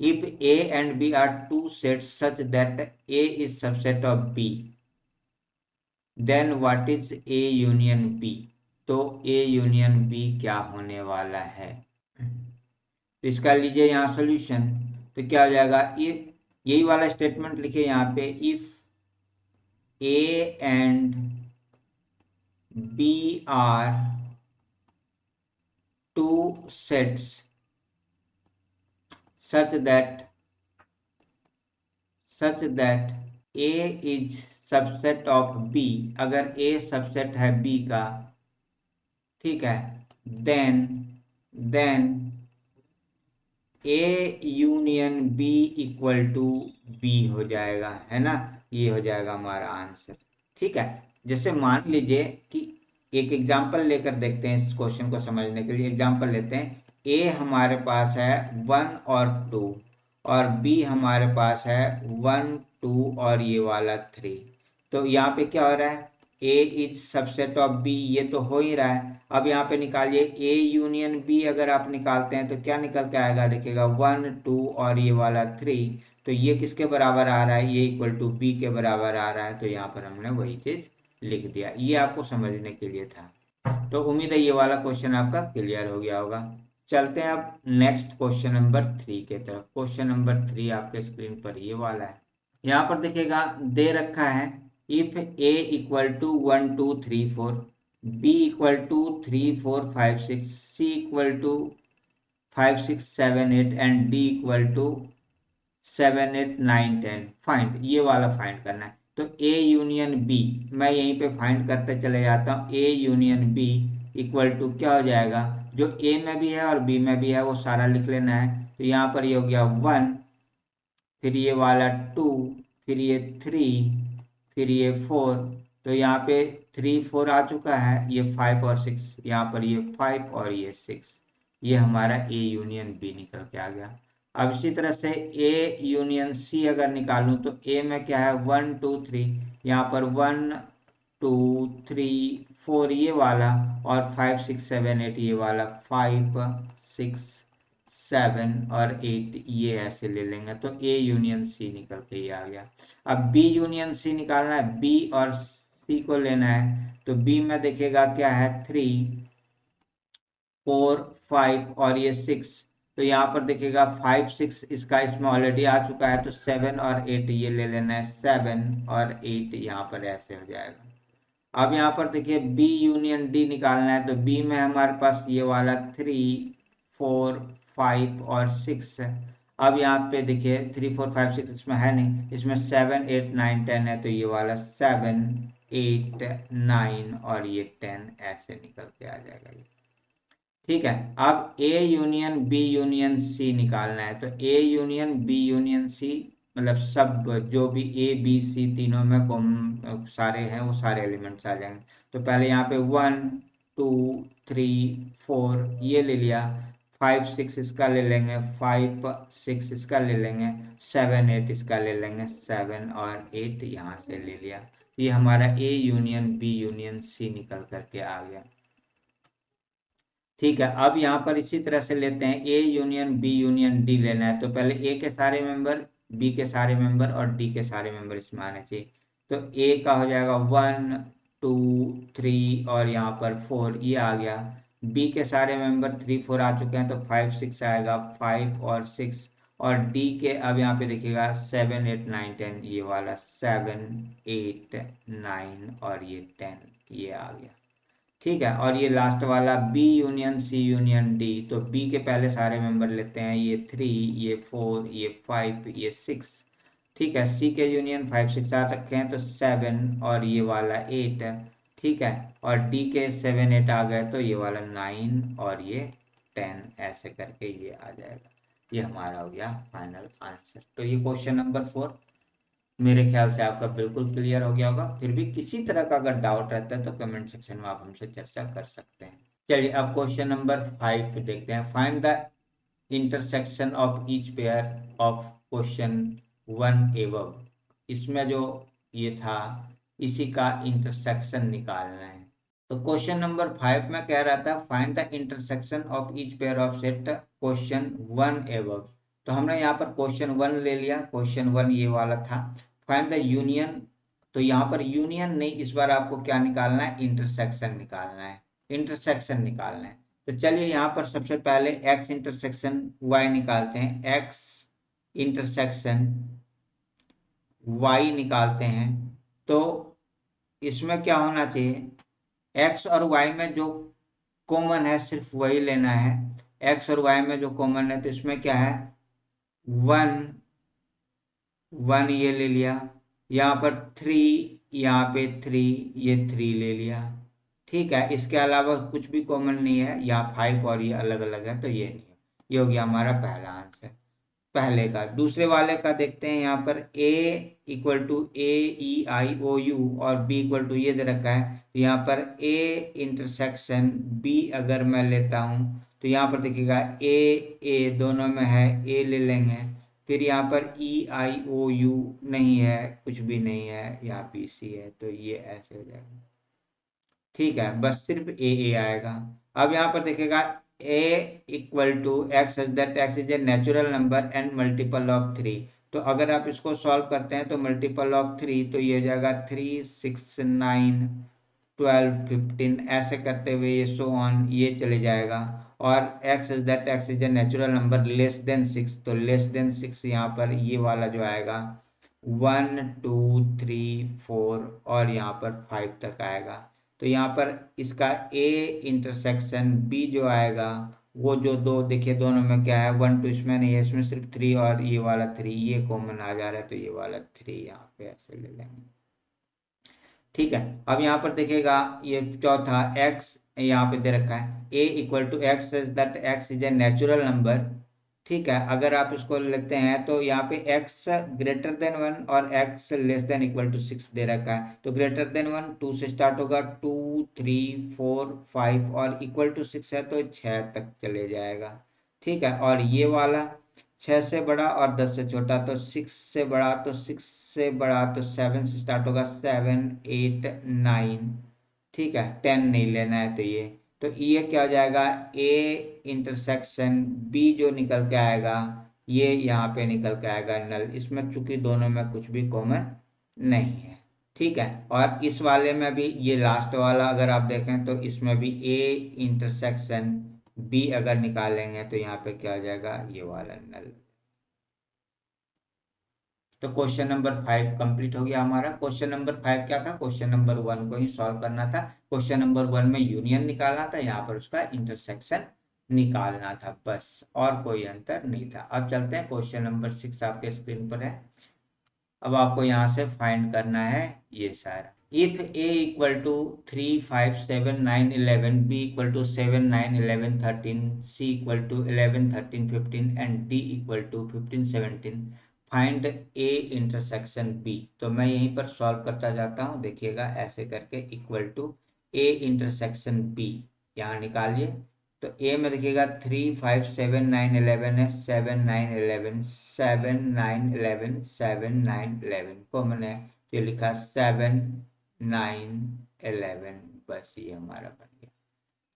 If A and B are two sets such that A is subset of B, then what is A union B, तो ए यूनियन बी क्या होने वाला है। तो इसका लीजिए यहाँ सॉल्यूशन, तो क्या हो जाएगा, ये यही वाला स्टेटमेंट लिखिए यहाँ पे, if A and B are two sets such that A is subset of B, अगर A सबसेट है B का, ठीक है, then A union B equal to B हो जाएगा, है ना, ये हो जाएगा हमारा आंसर। ठीक है, जैसे मान लीजिए कि एक एग्जांपल लेकर देखते हैं इस क्वेश्चन को समझने के लिए। एग्जांपल लेते हैं, A हमारे पास है 1 और 2 और B हमारे पास है 1 2 और ये वाला 3। तो यहाँ पे क्या हो रहा है, A is subset of B, ये तो हो ही रहा है। अब यहाँ पे निकालिए A यूनियन B, अगर आप निकालते हैं तो क्या निकल के आएगा, देखिएगा 1 2 और ये वाला 3, तो ये किसके बराबर आ रहा है, ये इक्वल टू B के बराबर आ रहा है। तो यहाँ पर हमने वही चीज लिख दिया, ये आपको समझने के लिए था। तो उम्मीद है ये वाला क्वेश्चन आपका क्लियर हो गया होगा। चलते हैं अब नेक्स्ट क्वेश्चन नंबर 3 के तरफ। क्वेश्चन नंबर 3 आपके स्क्रीन पर ये वाला है। यहाँ पर देखिएगा दे रखा है, if A equal to 1 2 3 4, B equal to 3 4 5 6, C equal to 5 6 7 8 and D equal to 7 8 9 10, find, ये वाला फाइंड करना है। तो ए यूनियन बी, मैं यहीं पे फाइंड करते चले जाता हूँ। A union B equal to क्या हो जाएगा, जो ए में भी है और बी में भी है वो सारा लिख लेना है। तो यहाँ पर ये हो गया 1, फिर ये वाला 2, फिर ये 3, फिर ये 4, तो यहाँ पे 3 4 आ चुका है, ये 5 और 6, यहाँ पर ये 5 और ये 6, ये हमारा ए यूनियन बी निकल के आ गया। अब इसी तरह से ए यूनियन सी अगर निकालूं तो ए में क्या है 1 2 3, यहाँ पर 1 2 3 4 ये वाला, और 5 6 7 8 ये वाला, 5 6 7 और 8 ये ऐसे ले लेंगे। तो ए यूनियन सी निकल के ये आ गया। अब बी यूनियन सी निकालना है, बी और सी को लेना है। तो बी में देखिएगा क्या है 3 4 5 और ये 6, तो यहाँ पर देखिएगा 5 6 इसका इसमें ऑलरेडी आ चुका है, तो 7 और 8 ये ले लेना है, 7 और 8 यहाँ पर ऐसे हो जाएगा। अब यहाँ पर देखिए बी यूनियन डी निकालना है, तो बी में हमारे पास ये वाला 3 4 5 और 6 है। अब यहाँ पे देखिए 3 4 5 6 इसमें है नहीं, इसमें 7 8 9 10 है, तो ये वाला 7 8 9 और ये 10 ऐसे निकल के आ जाएगा ये। ठीक है, अब A union B union C निकालना है। तो A union B union C मतलब सब जो भी ए बी सी तीनों में सारे हैं वो सारे एलिमेंट्स आ जाएंगे। तो पहले यहाँ पे 1 2 3 4 ये ले लिया, 5 6 इसका ले लेंगे, 5 6 इसका ले लेंगे, 7 8 इसका ले लेंगे, 7 और 8 यहाँ से ले लिया। ये हमारा A union B union C निकल करके आ गया। ठीक है, अब यहाँ पर इसी तरह से लेते हैं A union B union D लेना है। तो पहले ए के सारे मेंबर, बी के सारे मेंबर और डी के सारे मेंबर इसमें आने चाहिए। तो ए का हो जाएगा 1 2 3 और यहाँ पर 4 ये आ गया। बी के सारे मेंबर 3 4 आ चुके हैं, तो 5 6 आएगा, 5 और 6, और डी के अब यहाँ पे देखिएगा 7 8 9 10 ये वाला, 7 8 9 और ये 10 ये आ गया। ठीक है, और ये लास्ट वाला B union C union D, तो बी के पहले सारे मेंबर लेते हैं, ये 3 ये 4 ये 5 ये 6। ठीक है, सी के यूनियन 5 6 आ रखे हैं, तो 7 और ये वाला 8, ठीक है, और डी के 7 8 आ गए तो ये वाला 9 और ये 10 ऐसे करके ये आ जाएगा। ये हमारा हो गया फाइनल आंसर। तो ये क्वेश्चन नंबर 4 मेरे ख्याल से आपका बिल्कुल क्लियर हो गया होगा। फिर भी किसी तरह का अगर डाउट रहता है तो कमेंट सेक्शन में आप हमसे चर्चा कर सकते हैं। चलिए अब क्वेश्चन नंबर 5 पे देखते हैं। Find the intersection of each pair of question 1 above. इसमें जो ये था इसी का इंटरसेक्शन निकालना है। तो क्वेश्चन नंबर 5 में कह रहा था find the intersection of each pair of set question 1 above. तो हमने यहाँ पर क्वेश्चन 1 ले लिया, क्वेश्चन 1 ये वाला था। फाइंड द यूनियन, तो यहाँ पर यूनियन नहीं, इस बार आपको क्या निकालना है, इंटरसेक्शन निकालना है, इंटरसेक्शन निकालना है। तो चलिए यहाँ पर सबसे पहले x इंटरसेक्शन y निकालते हैं। x इंटरसेक्शन y निकालते हैं। तो इसमें क्या होना चाहिए, x और y में जो कॉमन है सिर्फ वही लेना है। x और y में जो कॉमन है तो इसमें क्या है, 1 1 ये ले लिया, यहाँ पर 3, यहाँ पे 3, ये 3 ले लिया। ठीक है, इसके अलावा कुछ भी कॉमन नहीं है, यहाँ 5 और ये अलग अलग है तो ये नहीं है। ये हो गया हमारा पहला आंसर पहले का। दूसरे वाले का देखते हैं। यहाँ पर a इक्वल टू AEIOU और b इक्वल टू ये दे रखा है। तो यहाँ पर a इंटरसेक्शन b अगर मैं लेता हूँ तो यहाँ पर देखिएगा a दोनों में है, a ले लेंगे। फिर यहाँ पर EIOU नहीं है, कुछ भी नहीं है, यहाँ BC है तो ये ऐसे हो जाएगा। ठीक है, बस सिर्फ ए आएगा। अब यहाँ पर देखिएगा a equal to X is that x is a natural number and multiple of 3। तो अगर आप इसको सॉल्व करते हैं तो मल्टीपल ऑफ 3 तो ये हो जाएगा 3 6 9 12 15 ऐसे करते हुए ये सो ऑन ये चले जाएगा। और x is that x is a natural number less than 6, तो लेस देन 6 यहाँ पर ये वाला जो आएगा 1 2 3 4 और यहाँ पर 5 तक आएगा। तो यहाँ पर इसका a इंटरसेक्शन b जो आएगा वो जो दो देखिए दोनों में क्या है, 1 2 इसमें नहीं है, इसमें सिर्फ 3 और ये वाला 3 ये कॉमन आ जा रहा है तो ये वाला 3 यहाँ पे ऐसे ले लेंगे। ठीक है, अब यहाँ पर देखिएगा ये चौथा x यहाँ पे दे रखा है a equal to X is that x is a natural number. ठीक है, अगर आप इसको लेते हैं तो यहाँ पे x ग्रेटर देन 1 और x less than equal to 6 दे रखा है। तो ग्रेटर देन 1 2 से स्टार्ट होगा, 2 3 4 5 और इक्वल टू 6 है तो 6 तक चले जाएगा। ठीक है, और ये वाला 6 से बड़ा और 10 से छोटा, तो 6 से बड़ा तो 6 से बड़ा तो 7 से स्टार्ट होगा, 7 8 9। ठीक है, 10 नहीं लेना है तो ये क्या हो जाएगा, a इंटरसेक्शन b जो निकल के आएगा ये यहाँ पे निकल के आएगा नल, इसमें चूंकि दोनों में कुछ भी कॉमन नहीं है। ठीक है, और इस वाले में भी ये लास्ट वाला अगर आप देखें तो इसमें भी a इंटरसेक्शन b अगर निकालेंगे तो यहाँ पे क्या हो जाएगा, ये वाला नल। तो क्वेश्चन नंबर 5 कंप्लीट हो गया हमारा। क्वेश्चन नंबर 5 क्या था, क्वेश्चन नंबर 1 को ही सॉल्व करना था। क्वेश्चन नंबर 1 में यूनियन निकालना था, यहाँ पर उसका इंटरसेक्शन निकालना था, बस और कोई अंतर नहीं था। अब चलते हैं क्वेश्चन नंबर 6 आपके स्क्रीन पर है। अब आपको यहाँ से फाइंड करना है ये सारा। If a equal to 3 5 7 9 11, b equal to 7 9 11 13, c equal to 11 13 15 and d equal to 15 17, find a intersection b। तो मैं यहीं पर सॉल्व करता जाता हूँ, देखिएगा ऐसे करके equal to a intersection b यहाँ निकालिए। तो a में देखिएगा 3 5 7 9 11 है, 7 9 11 7 9 11 7 9 11 कॉमन है, ये लिखा 7 9 11, बस ये हमारा बन गया।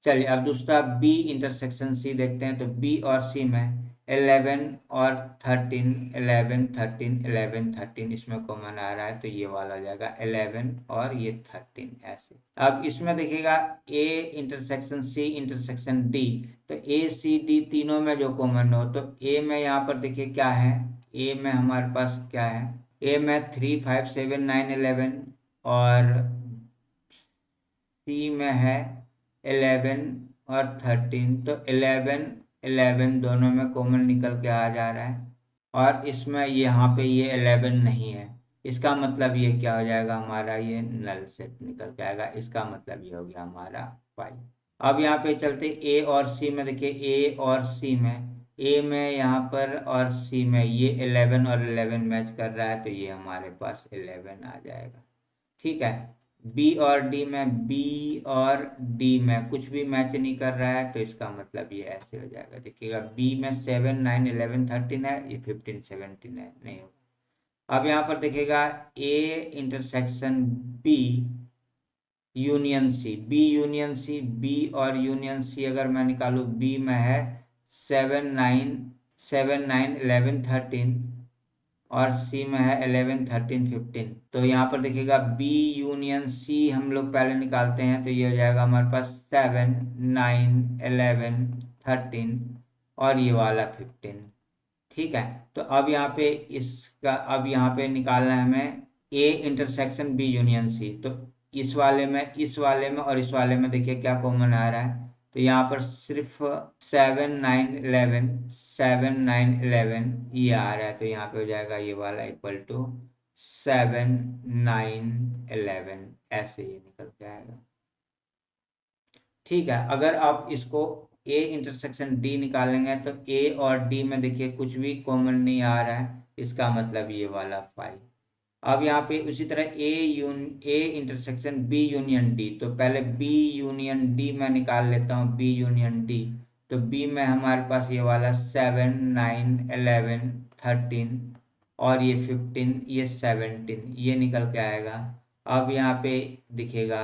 चलिए अब दूसरा b इंटरसेक्शन c देखते हैं। तो b और c में 11 और 13 11 13 11 13 इसमें कॉमन आ रहा है तो ये वाला हो जाएगा 11 और ये 13 ऐसे। अब इसमें देखिएगा a intersection c intersection d, तो a c d तीनों में जो कॉमन हो तो a में यहाँ पर देखिए क्या है, a में हमारे पास क्या है, a में 3 5 7 9 11 और C में है 11 और 13, तो 11 11 दोनों में कॉमन निकल के आ जा रहा है। और इसमें यहाँ पे ये 11 नहीं है इसका मतलब ये क्या हो जाएगा हमारा, ये नल सेट निकल के आएगा। इसका मतलब ये हो गया हमारा 5। अब यहाँ पे चलते ए और सी में। देखिए ए और सी में, ए में यहाँ पर और सी में ये 11 और 11 मैच कर रहा है, तो ये हमारे पास 11 आ जाएगा। ठीक है। बी और डी में, बी और डी में कुछ भी मैच नहीं कर रहा है, तो इसका मतलब ये ऐसे हो जाएगा। देखिएगा बी में 7 9 11 13 है, ये 15 17 है, नहीं होगा। अब यहाँ पर देखिएगा A intersection B union C, B union C, B और यूनियन सी अगर मैं निकालू, बी में है 7 9 11 13 और सी में है 11 13 15। तो यहाँ पर देखिएगा बी यूनियन सी हम लोग पहले निकालते हैं, तो ये हो जाएगा हमारे पास 7 9 11 13 और ये वाला 15। ठीक है। तो अब यहाँ पे इसका, अब यहाँ पे निकालना है हमें A intersection B union C. तो इस वाले में, इस वाले में और इस वाले में देखिए क्या कॉमन आ रहा है। तो यहाँ पर सिर्फ 7 9 11 7 9 11 ये आ रहा है, तो यहाँ पे हो जाएगा ये वाला इक्वल टू 7 9 11, ऐसे ये निकल के आएगा। ठीक है। अगर आप इसको ए इंटरसेक्शन डी निकालेंगे, तो ए और डी में देखिए कुछ भी कॉमन नहीं आ रहा है, इसका मतलब ये वाला 5। अब यहाँ पे उसी तरह A intersection B union D, तो पहले बी यूनियन डी में निकाल लेता हूँ, बी यूनियन डी। तो बी में हमारे पास ये वाला 7 9 11 13 और ये 15 ये 17 ये निकल के आएगा। अब यहाँ पे दिखेगा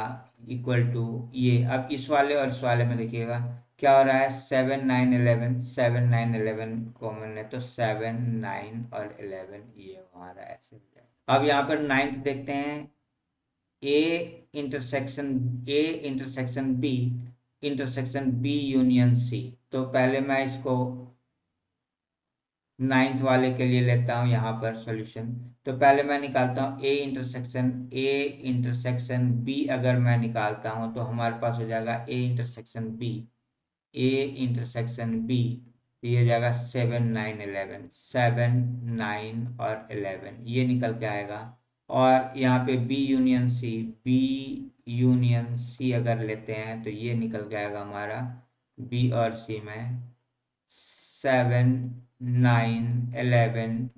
इक्वल टू ये। अब इस वाले और इस वाले में देखिएगा क्या हो रहा है, 7 9 11 7 9 11 कॉमन है, तो 7 9 और 11 ये हमारा ऐसे हो जाएगा। अब यहाँ पर 9th देखते हैं, A intersection B union C. तो पहले मैं इसको 9th वाले के लिए लेता हूँ यहाँ पर सॉल्यूशन। तो पहले मैं निकालता हूँ ए इंटरसेक्शन बी। अगर मैं निकालता हूँ तो हमारे पास हो जाएगा ए इंटरसेक्शन बी, ये हो जाएगा 7 9 11 7 9 और 11 ये निकल के आएगा। और यहाँ पे बी यूनियन सी अगर लेते हैं, तो ये निकल के आएगा हमारा बी और सी में 7 9 11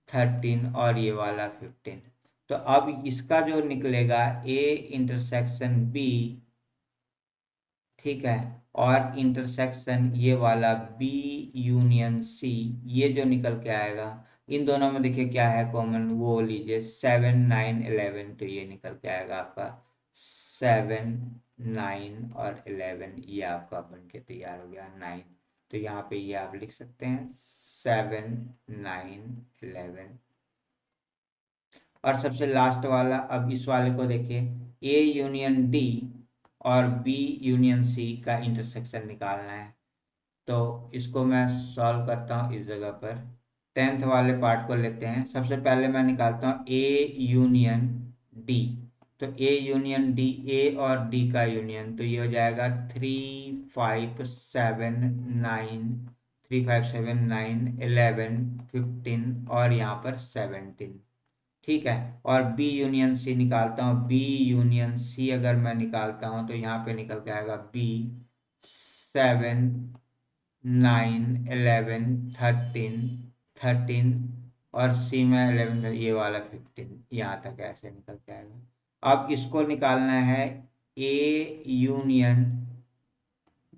13 और ये वाला 15। तो अब इसका जो निकलेगा ए इंटरसेक्शन बी, ठीक है, और इंटरसेक्शन ये वाला बी यूनियन सी, ये जो निकल के आएगा, इन दोनों में देखिए क्या है कॉमन, वो लीजिए 7 9 11, तो ये निकल के आएगा आपका 7 9 और 11, ये आपका बन के तैयार हो गया 9। तो यहाँ पे ये आप लिख सकते हैं 7 9 11। और सबसे लास्ट वाला, अब इस वाले को देखिए, ए यूनियन डी और बी यूनियन सी का इंटरसेक्शन निकालना है। तो इसको मैं सॉल्व करता हूँ इस जगह पर। 10th वाले पार्ट को लेते हैं। सबसे पहले मैं निकालता हूँ ए यूनियन डी। तो ए यूनियन डी, ए और डी का यूनियन, तो ये हो जाएगा 3 5 7 9 3 5 7 9 11 15 और यहाँ पर 17। ठीक है। और बी यूनियन सी निकालता हूँ, बी यूनियन सी अगर मैं निकालता हूँ, तो यहाँ पे निकल के आएगा बी 7 9 11 13 और सी में 11, ये वाला 15, यहाँ तक ऐसे निकल के आएगा। अब इसको निकालना है ए यूनियन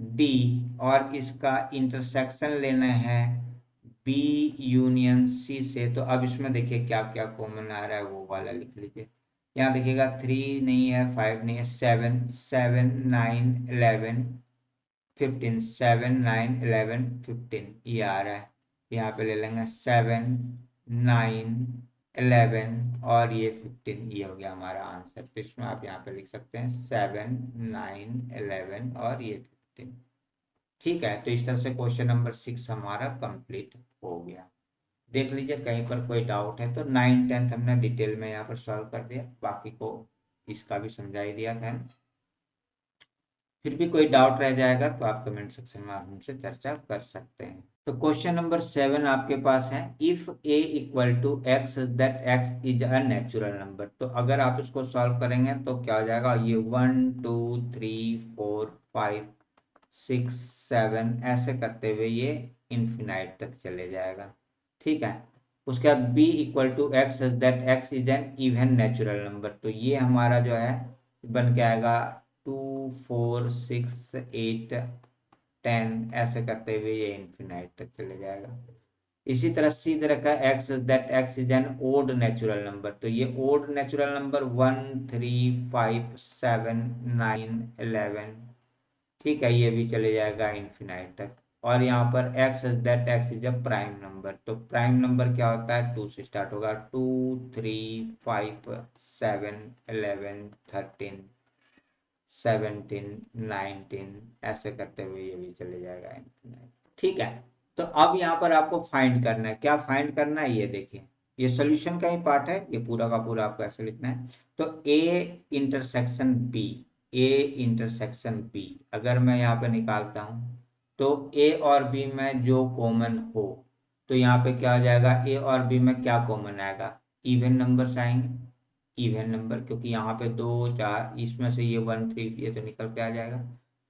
डी और इसका इंटरसेक्शन लेना है बी यूनियन सी से। तो अब इसमें देखिए क्या क्या कॉमन आ रहा है, वो वाला लिख लीजिए। यहाँ देखिएगा 3 नहीं है, 5 नहीं है, 7 9 11 15 7 9 11 15 ये आ रहा है। यहाँ पे ले लेंगे 7 9 11 और ये 15, ये हो गया हमारा आंसर। तो इसमें आप यहाँ पे लिख सकते हैं 7 9 11 और ये 15। ठीक है। तो इस तरह से क्वेश्चन नंबर 6 हमारा कंप्लीट हो गया। देख लीजिए कहीं पर कोई डाउट है तो 9 10 हमने डिटेल में यहाँ पर सॉल्व कर दिया, बाकी को इसका भी समझा ही दिया था। फिर भी कोई डाउट रह जाएगा तो आप कमेंट सेक्शन में आप हमसे चर्चा कर सकते हैं। तो क्वेश्चन नंबर 7 आपके पास है, if A equal to x that x is a natural number. तो अगर आप इसको सॉल्व करेंगे तो क्या हो जाएगा, ये 1 2 3 4 5 6 7 ऐसे करते हुए ये इन्फिनाइट तक चले जाएगा। ठीक है, उसके बाद B equal to x that x is an even natural number. तो ये हमारा जो है बन के आएगा 2 4 6 8 10 ऐसे करते हुए ये इन्फिनाइट तक चले जाएगा। इसी तरह सी तरह का x that x is an odd natural number. तो ये ओड नेचुरल नंबर 1 3 5 7 9 11, ठीक है, ये भी चले जाएगा इन्फिनाइट तक। और यहाँ पर x that x is a prime number. तो प्राइम नंबर क्या होता है, 2 से स्टार्ट होगा, 2 3 5 7 11 13 17 19 ऐसे करते हुए ये भी चले जाएगा इन्फिनाइट। ठीक है, तो अब यहाँ पर आपको फाइंड करना है, क्या फाइंड करना है ये देखिए, ये सॉल्यूशन का ही पार्ट है, ये पूरा का पूरा आपको ऐसे लिखना है। तो A intersection B, A intersection B अगर मैं यहाँ पे निकालता हूँ तो ए और बी में जो कॉमन हो, तो यहाँ पे क्या हो जाएगा, ए और बी में क्या कॉमन आएगा, इवन नंबर्स आएंगे, इवन नंबर, क्योंकि यहाँ पे 2 4 इसमें से ये 1 3 ये तो निकल के आ जाएगा।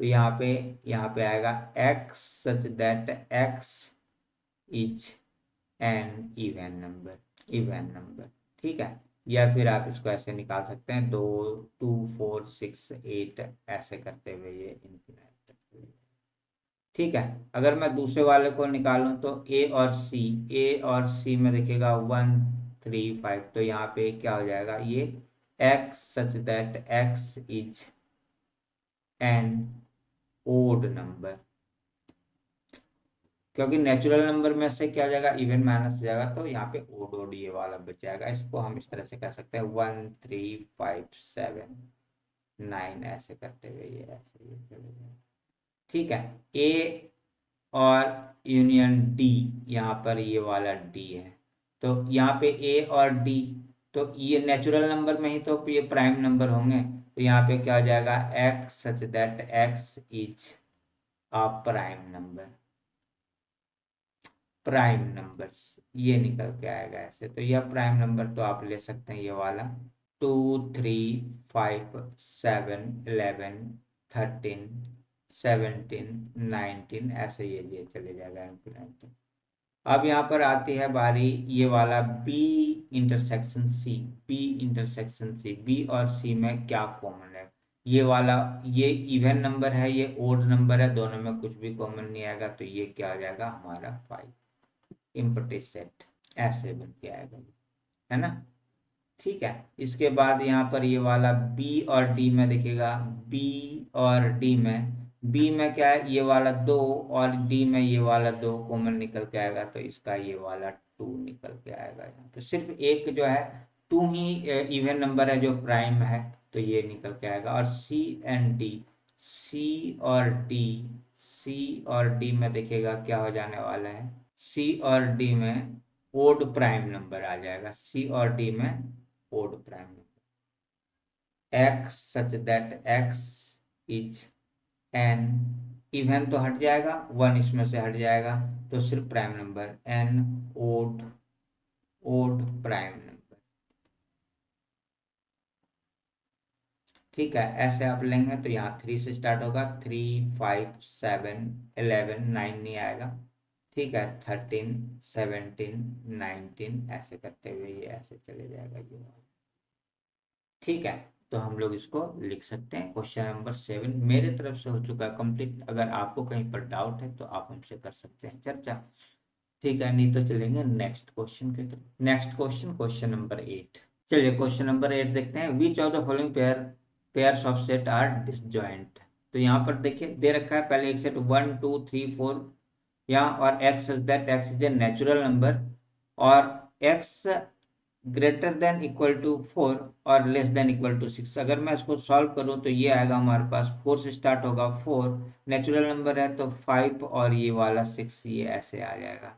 तो यहाँ पे आएगा x such that x is an even number. ठीक है, या फिर आप इसको ऐसे निकाल सकते हैं, 2 2 4 6 8 ऐसे करते हुए ये इन्फिनाइट तक चलेगा। ठीक है, अगर मैं दूसरे वाले को निकालूं तो ए और सी में देखिएगा 1 3 5। तो यहाँ पे क्या हो जाएगा, ये x such that x is an odd number, क्योंकि नेचुरल नंबर में से क्या हो जाएगा, इवन माइनस हो जाएगा, तो यहाँ पे ओड ओड ये वाला बच जाएगा। इसको हम इस तरह से कर सकते हैं 1 3 5 7 9 ऐसे करते हुए ये ऐसे ये चलेगा। ठीक है, ए और यूनियन डी, यहाँ पर ये वाला डी है, तो यहाँ पे ए और डी, तो ये नेचुरल नंबर में ही तो ये प्राइम नंबर होंगे। तो यहाँ पे क्या हो जाएगा, x such that x is a prime numbers, ये निकल के आएगा ऐसे। तो यह प्राइम नंबर तो आप ले सकते हैं ये वाला 2 3 5 7 11 13 17 19 ऐसे ये चले जाएगा इन्फिनाइट। अब यहाँ पर आती है बारी ये वाला बी इंटरसेक्शन सी, बी और सी में क्या कॉमन है, ये वाला, ये इवन नंबर है, ये ओड नंबर है, दोनों में कुछ भी कॉमन नहीं आएगा, तो ये क्या हो जाएगा हमारा 5 इम्पटी सेट ऐसे बन के आएगा, है ना। ठीक है, इसके बाद यहाँ पर ये वाला बी और डी में देखिएगा, बी और डी में, बी में क्या है, ये वाला 2 और डी में ये वाला 2 कॉमन निकल के आएगा, तो इसका ये वाला 2 निकल के आएगा। यहाँ तो सिर्फ एक जो है 2 ही इवन नंबर है जो प्राइम है, तो ये निकल के आएगा। और सी एंड डी, सी और डी, सी और डी में देखिएगा क्या हो जाने वाला है, सी और डी में ओड प्राइम नंबर आ जाएगा, सी और डी में odd prime number, x such that x is an, even तो हट जाएगा, 1 इसमें से हट जाएगा, तो सिर्फ prime number, an odd odd prime number. ठीक है, ऐसे आप लेंगे तो यहाँ 3 से स्टार्ट होगा, 3 5 7 11 9 नहीं आएगा। ठीक है, 13 17 19 ऐसे करते हुए ये ऐसे चले जाएगा ये। ठीक है, तो हम लोग इसको लिख सकते हैं। क्वेश्चन नंबर 7 मेरे तरफ से हो चुका है कंप्लीट। अगर आपको कहीं पर डाउट है तो आप हमसे कर सकते हैं चर्चा। ठीक है, नहीं तो चलेंगे नेक्स्ट क्वेश्चन के तरफ। Next question, question number 8। चलिए क्वेश्चन नंबर 8 देखते हैं, which of the following pairs of set are disjoint. तो यहाँ पर देखिए दे रखा है पहले एक सेट 1 2 3 4 यहाँ, और x is that x is a natural number, और x greater than equal to 4 और लेस देन इक्वल टू 6। अगर मैं इसको सॉल्व करूं तो ये आएगा हमारे पास 4 से स्टार्ट होगा, 4 नेचुरल नंबर है तो 5 और ये वाला 6 ये ऐसे आ जाएगा।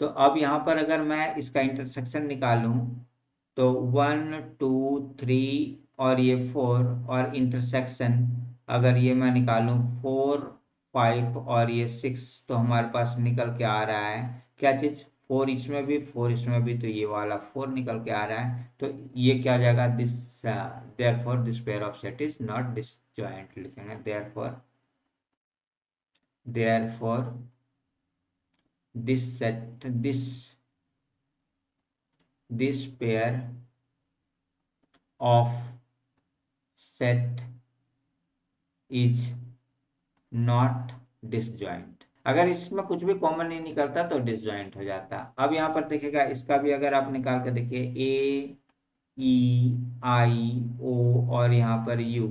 तो अब यहाँ पर अगर मैं इसका इंटरसेक्शन निकालूं तो 1 2 3 और ये 4, और इंटरसेक्शन अगर ये मैं निकालूं 4 5 और ये 6 तो हमारे पास निकल के आ रहा है क्या चीज, 4 इसमें भी 4 इसमें भी, तो ये वाला 4 निकल के आ रहा है। तो ये क्या हो जाएगा, this therefore this pair of set is not disjoint लिखेंगे, therefore this set this pair of set is not disjoint. अगर इसमें कुछ भी कॉमन नहीं निकलता तो डिसजॉइंट हो जाता। अब यहाँ पर देखिएगा, इसका भी अगर आप निकाल के देखिए, ए ई आई ओ और यहाँ पर यू,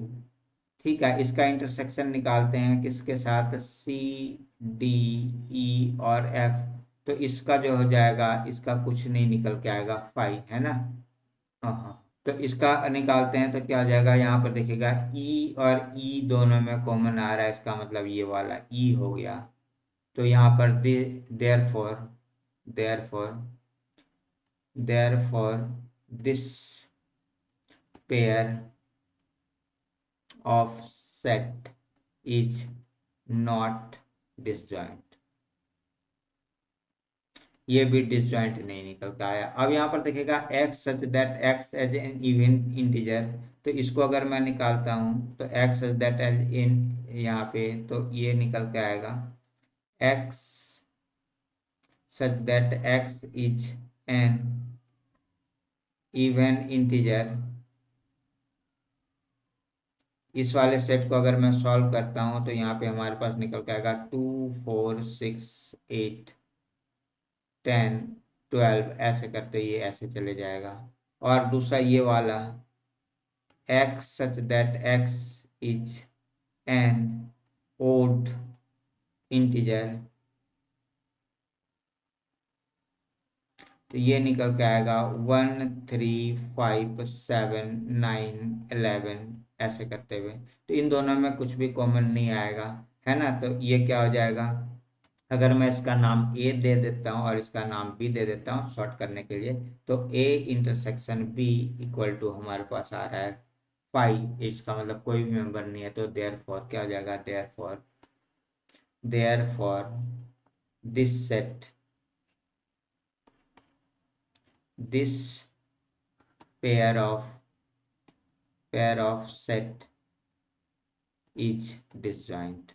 ठीक है, इसका इंटरसेक्शन निकालते हैं किसके साथ, सी डी ई और एफ, तो इसका जो हो जाएगा, इसका कुछ नहीं निकल के आएगा, 5 है ना। हाँ हाँ, तो इसका निकालते हैं तो क्या हो जाएगा, यहाँ पर देखिएगा ई और ई दोनों में कॉमन आ रहा है, इसका मतलब ये वाला ई हो गया। तो यहाँ पर therefore therefore therefore this pair of set is not disjoint, ये भी डिसजॉइंट नहीं निकल के आया। अब यहाँ पर देखिएगा x such that x as an even integer, तो इसको अगर मैं निकालता हूँ तो x such that as in, यहाँ पे तो ये निकल के आएगा x such that x is an even integer. इस वाले सेट को अगर मैं सॉल्व करता हूँ तो यहाँ पे हमारे पास निकल के आएगा 2 4 6 8 10 12, ऐसे करते ये ऐसे चले जाएगा। और दूसरा ये वाला x such that x is an odd integer, तो ये निकल के आएगा 1 3 5 7 9 11, ऐसे करते हुए। तो इन दोनों में कुछ भी कॉमन नहीं आएगा, है ना। तो ये क्या हो जाएगा, अगर मैं इसका नाम ए दे देता हूँ और इसका नाम बी दे देता हूँ शॉर्ट करने के लिए, तो A intersection B equal to हमारे पास आ रहा है 5, इसका मतलब कोई भी मेंबर नहीं है। तो देयरफॉर क्या हो जाएगा, therefore this set this pair of set is disjoint,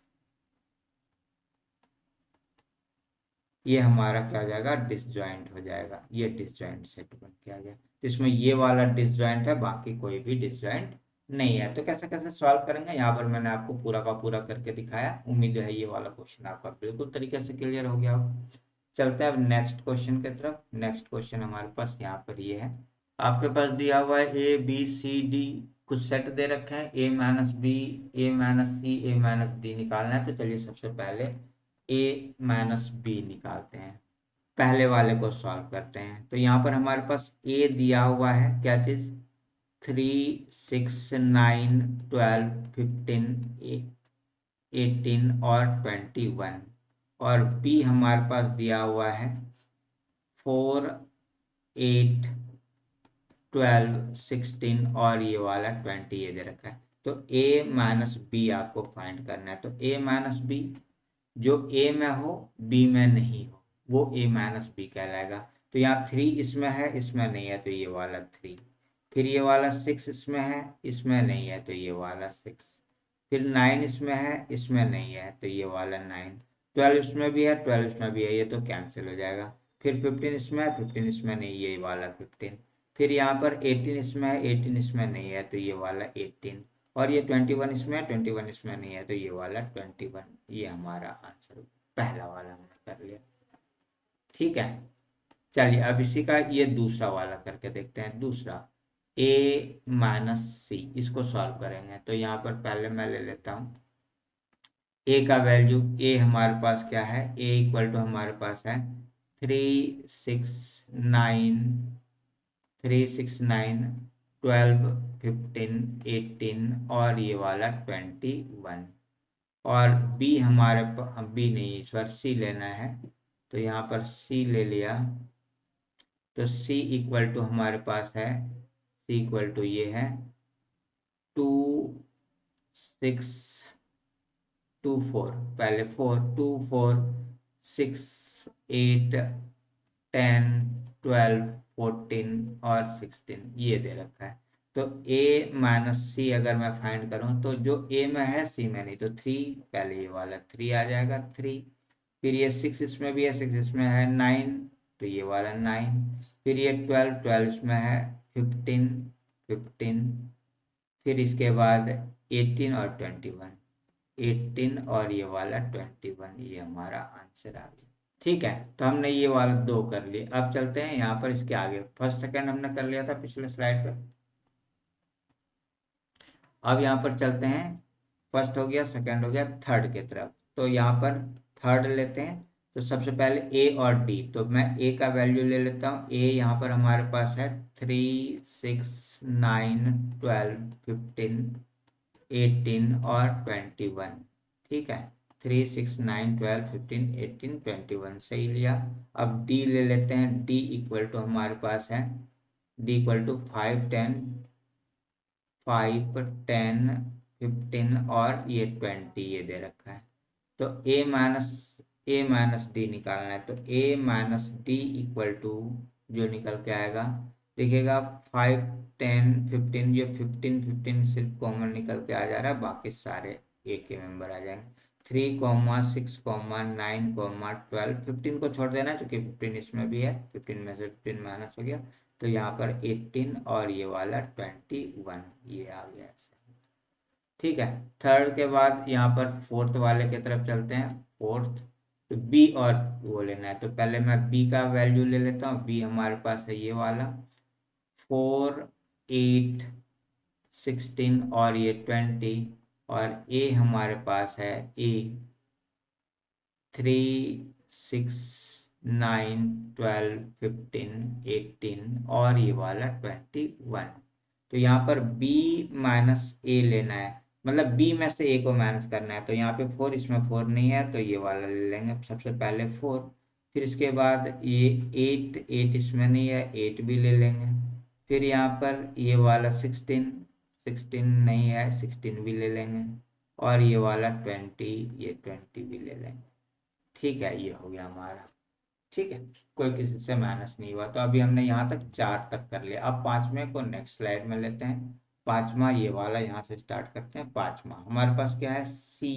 ये हमारा क्या हो जाएगा, डिसजॉइंट हो जाएगा, ये डिसजॉइंट सेट बन के आ गया। तो इसमें ये वाला डिसजॉइंट है, बाकी कोई भी डिसजॉइंट नहीं है। तो कैसे कैसे सॉल्व करेंगे, यहाँ पर मैंने आपको पूरा का पूरा करके दिखाया। उम्मीद है ये वाला क्वेश्चन आपका बिल्कुल तरीके से क्लियर हो गया हो। चलते हैं अब नेक्स्ट क्वेश्चन की तरफ। नेक्स्ट क्वेश्चन हमारे पास यहाँ पर ये है, आपके पास दिया हुआ है ए बी सी डी, कुछ सेट दे रखे हैं, ए माइनस बी, ए माइनस सी, ए माइनस डी निकालना है। तो चलिए सबसे पहले ए माइनस बी निकालते हैं, पहले वाले को सॉल्व करते हैं। तो यहाँ पर हमारे पास ए दिया हुआ है, क्या चीज, 3 6 9 12 15 18 और 21, और बी हमारे पास दिया हुआ है 4 8 12 16 और ये वाला 20 ये दे रखा है। तो a माइनस बी आपको फाइंड करना है। तो a माइनस बी जो a में हो b में नहीं हो वो a माइनस बी कहलाएगा। तो यहाँ 3 इसमें है, इसमें नहीं है, तो ये वाला 3, फिर ये वाला 6 इसमें है, इसमें नहीं है, तो ये वाला 6, फिर 9 इसमें है, इसमें नहीं है, तो ये वाला 9, 12 इसमें भी है, 12 इसमें भी है, ये तो कैंसिल हो जाएगा। फिर 15 इसमें है, 15 इसमें नहीं, ये वाला 15, फिर यहाँ पर 18 इसमें है, 18 इसमें नहीं है, तो ये वाला 18, और ये 21 इसमें है, 21 इसमें नहीं है, तो ये वाला 21। ये हमारा आंसर पहला वाला हमने कर लिया, ठीक है। चलिए अब इसी का ये दूसरा वाला करके देखते हैं। दूसरा a माइनस सी, इसको सॉल्व करेंगे। तो यहाँ पर पहले मैं ले लेता हूँ a का वैल्यू, a हमारे पास क्या है, a इक्वल टू हमारे पास है 3 6 9 3 6 9 12 15 18 और ये वाला 21, और b हमारे पास, b नहीं इस बार c लेना है। तो यहाँ पर c ले लिया, तो c इक्वल टू हमारे पास है, c इक्वल टू ये है 2 6 2 4, पहले 4 2 4 6 8 10 12 14 और 16 ये दे रखा है। तो a माइनस सी अगर मैं फाइंड करूं तो जो a में है c में नहीं, तो 3 पहले ये वाला 3 आ जाएगा 3, फिर ये 6 इसमें भी है, 6 इसमें है 9 तो ये वाला 9, फिर ये 12 12 इसमें है 15 15, फिर इसके बाद 18 और 21 18 और ये वाला 21, ये हमारा आंसर आ गया। ठीक है, तो हमने ये वाला 2 कर लिए। अब चलते हैं यहाँ पर इसके आगे, फर्स्ट सेकंड हमने कर लिया था पिछले स्लाइड पे। अब यहाँ पर चलते हैं, फर्स्ट हो गया, सेकंड हो गया, थर्ड की तरफ। तो यहाँ पर थर्ड लेते हैं। तो सबसे पहले ए और डी, तो मैं ए का वैल्यू ले लेता हूँ। ए यहाँ पर हमारे पास है 3 6 9 12 15 18 और 21। ठीक है, 3 6 9 12 15 18 21 सही लिया। अब डी ले लेते हैं। डी इक्वल टू हमारे पास है, डी इक्वल टू 5 10 5 10 15 और ये 20 ये दे रखा है। तो ए माइनस डी निकालना है। तो ए माइनस डी इक्वल टू जो निकल के आएगा, देखिएगा 5 10 15, ये 15 15 सिर्फ कॉमन निकल के आ जा रहा है, बाकी सारे ए के मेंबर आ जाएंगे। 3 6 9 12 15 को छोड़ देना क्योंकि 15 इसमें भी है, 15 में से 15 माइनस हो गया। तो यहाँ पर 18 और ये वाला 21 ये आ गया। ठीक है, थर्ड के बाद यहाँ पर फोर्थ वाले की तरफ चलते हैं। फोर्थ, तो बी और वो लेना है। तो पहले मैं बी का वैल्यू ले लेता हूँ। बी हमारे पास है ये वाला 4 8 16 और ये 20, और ए हमारे पास है ए 3 6 9 12 15 18 और ये वाला 21। तो यहाँ पर b माइनस ए लेना है, मतलब b में से a को माइनस करना है। तो यहाँ पे 4, इसमें 4 नहीं है तो ये वाला ले लेंगे सबसे पहले 4, फिर इसके बाद ये 8 8 इसमें नहीं है, 8 भी ले लेंगे। फिर यहाँ पर ये वाला 16 16 नहीं है, 16 भी ले लेंगे, और ये वाला 20 ये 20 भी ले लेंगे। ठीक है, ये हो गया हमारा। ठीक है, कोई किसी से माइनस नहीं हुआ। तो अभी हमने यहाँ तक 4 तक कर लिया। अब पांचवें को नेक्स्ट स्लाइड में लेते हैं। पांचवा ये वाला यहाँ से स्टार्ट करते हैं। पांचवा हमारे पास क्या है, c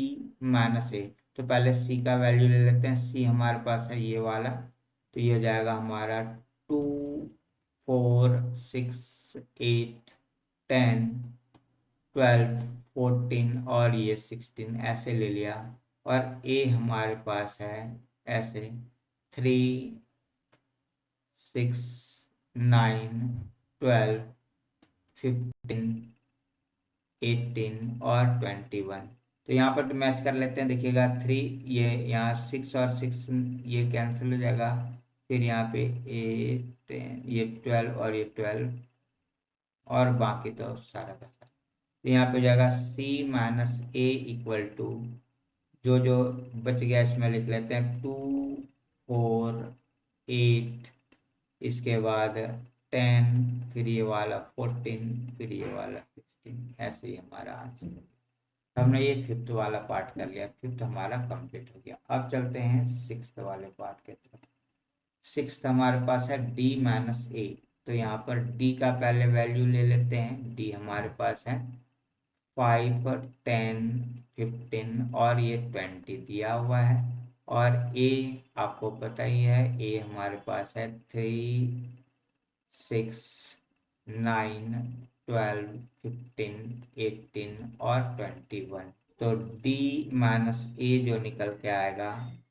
माइनस ए। तो पहले c का वैल्यू ले लेते हैं। c हमारे पास है ये वाला, तो ये हो जाएगा हमारा 2 4 6 8 10 12 14 और ये 16 ऐसे ले लिया। और a हमारे पास है ऐसे 3 6 9 12 15 18 और 21। तो यहाँ पर मैच कर लेते हैं। देखिएगा 3, ये यहाँ 6 और 6 ये कैंसिल हो जाएगा, फिर यहाँ पे 8 10 ये 12 और ये 12 और बाकी तो सारा का सारा। तो यहाँ पे हो जाएगा c minus A equal to, जो जो बच गया इसमें लिख लेते हैं, 2 4 8, इसके बाद 10, फिर ये वाला 14, फिर ये वाला 16, ऐसे ही हमारा आंसर। हमने ये फिफ्थ वाला पार्ट कर लिया, फिफ्थ हमारा कंप्लीट हो गया। अब चलते हैं सिक्स्थ वाले पार्ट के तरफ। सिक्स्थ हमारे पास है d माइनस ए। तो यहाँ पर d का पहले वैल्यू ले लेते हैं। d हमारे पास है 5 10 15 और ये 20 दिया हुआ है। और a आपको पता ही है, a हमारे पास है 3 6 9 12 15 18 और 21। तो d माइनस ए जो निकल के आएगा,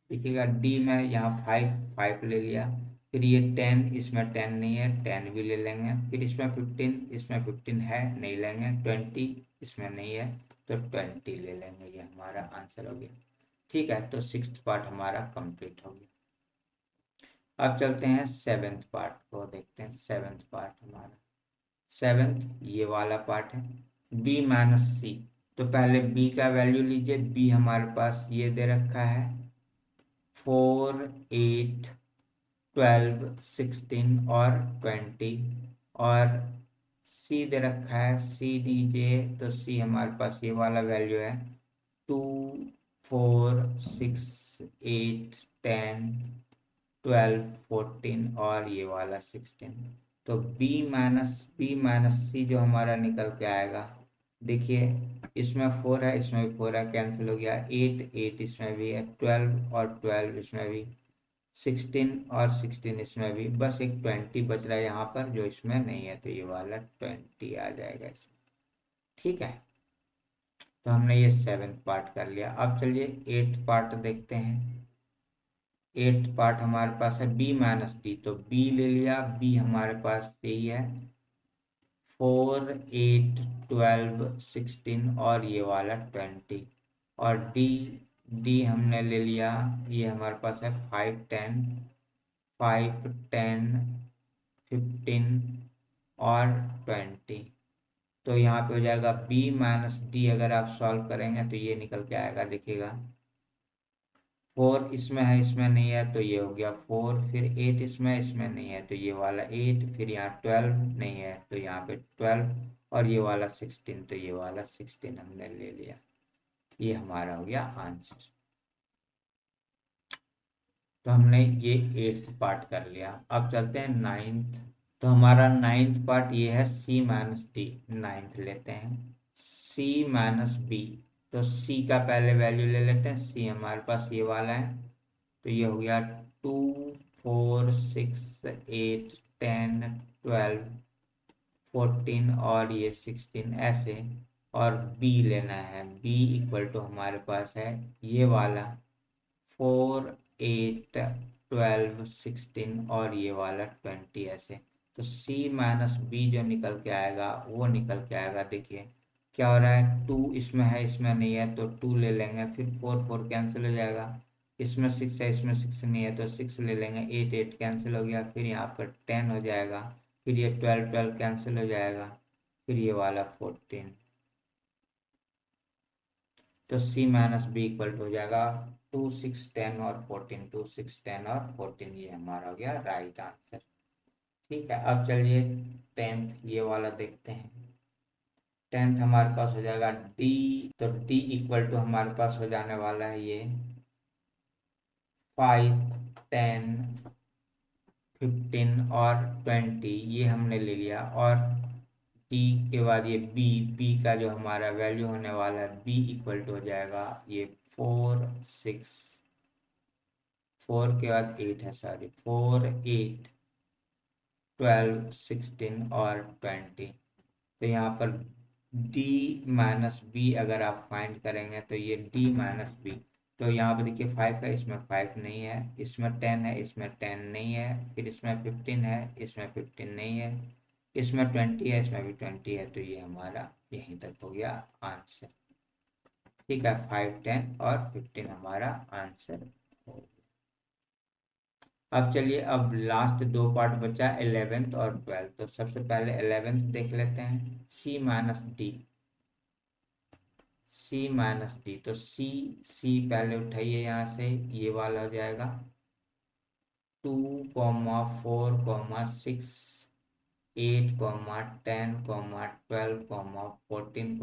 देखिएगा d में यहाँ 5 ले लिया, फिर ये 10, इसमें 10 नहीं है, 10 भी ले लेंगे, फिर इसमें 15, इसमें 15 है नहीं लेंगे, 20 इसमें नहीं है तो 20 ले लेंगे। ये हमारा आंसर हो गया। ठीक है, तो सिक्स्थ पार्ट हमारा कंप्लीट हो गया। अब चलते हैं सेवेंथ पार्ट को देखते हैं। सेवेंथ पार्ट हमारा, सेवेंथ ये वाला पार्ट है, b माइनस सी। तो पहले b का वैल्यू लीजिए। b हमारे पास ये दे रखा है 4 8 12 16 और 20, और c दे रखा है, c दीजिए। तो c हमारे पास ये वाला वैल्यू है 2 4 6 8 10 12 14 और ये वाला 16। तो बी माइनस सी जो हमारा निकल के आएगा, देखिए इसमें 4 है, इसमें भी 4 है, कैंसिल हो गया। 8 8 इसमें भी है, 12 और 12 इसमें भी, 16 और 16 इसमें भी, बस एक 20 बच रहा है यहाँ पर जो इसमें नहीं है, तो ये वाला 20 आ जाएगा इसमें। ठीक है, तो हमने ये 7th पार्ट कर लिया। अब चलिए 8th पार्ट देखते हैं। 8th पार्ट हमारे पास है बी माइनस डी, तो बी ले लिया, बी हमारे पास यही है 4 8 12 16 और ये वाला 20। और डी, डी हमने ले लिया, ये हमारे पास है 5 10 5 10 15 और 20। तो यहाँ पे हो जाएगा बी माइनस डी, अगर आप सॉल्व करेंगे तो ये निकल के आएगा, देखिएगा 4 इसमें है, इसमें नहीं है, तो ये हो गया 4, फिर 8 इसमें है, इसमें नहीं है, तो ये वाला 8, फिर यहाँ 12 नहीं है, तो यहाँ पे 12 और ये वाला 16, तो ये वाला 16 हमने ले लिया। ये हमारा हो गया आंसर। तो हमने ये 8th पार्ट कर लिया। अब चलते हैं 9th। तो हमारा 9th पार्ट ये है सी माइनस डी। 9th लेते हैं सी माइनस बी। तो सी का पहले वैल्यू ले लेते हैं, सी हमारे पास ये वाला है, तो ये हो गया 2 4 6 8 10 12 14 और ये 16 ऐसे। और बी लेना है, बी इक्वल टू हमारे पास है ये वाला 4 8 12 16 और ये वाला 20 ऐसे। तो C माइनस बी जो निकल के आएगा वो निकल के आएगा, देखिए क्या हो रहा है, 2 इसमें है, इसमें नहीं है, तो 2 ले लेंगे, फिर 4 4 कैंसिल हो जाएगा, इसमें 6 है, इसमें 6 नहीं है, तो 6 ले लेंगे, 8 8 कैंसिल हो गया, फिर यहाँ पर 10 हो जाएगा, फिर ये 12 12 कैंसिल हो जाएगा, फिर ये वाला 14। तो C माइनस बी इक्वल हो जाएगा 2 6 10 और 14, 2 6 10 और 14, ये हमारा हो गया राइट आंसर। ठीक है, अब चलिए 10th ये वाला देखते हैं। 10th हमारे पास हो जाएगा D। तो D इक्वल टू हमारे पास हो जाने वाला है ये 5 10 15 और 20, ये हमने ले लिया। और डी के बाद ये बी, बी का जो हमारा वैल्यू होने वाला है बी इक्वल टू हो जाएगा ये 4 6, 4 के बाद 8 है, सॉरी 4 8 12 16 और 20। तो यहाँ पर d माइनस बी अगर आप फाइंड करेंगे तो ये d माइनस बी, तो यहाँ पर देखिए 5 है, इसमें 5 नहीं है, इसमें 10 है, इसमें 10 नहीं है, फिर इसमें 15 है, इसमें 15 नहीं है, इसमें 20 है, इसमें भी 20 है, तो ये हमारा यहीं तक हो गया आंसर। ठीक है, 5 10 और 15 हमारा आंसर हो गया। अब चलिए, अब लास्ट दो पार्ट बचा 11th और 12th। तो सबसे पहले 11th देख लेते हैं, सी माइनस डी। सी माइनस डी, तो सी, सी पहले उठाइए यहाँ से, ये वाला हो जाएगा 2 4 6 8 10 12 14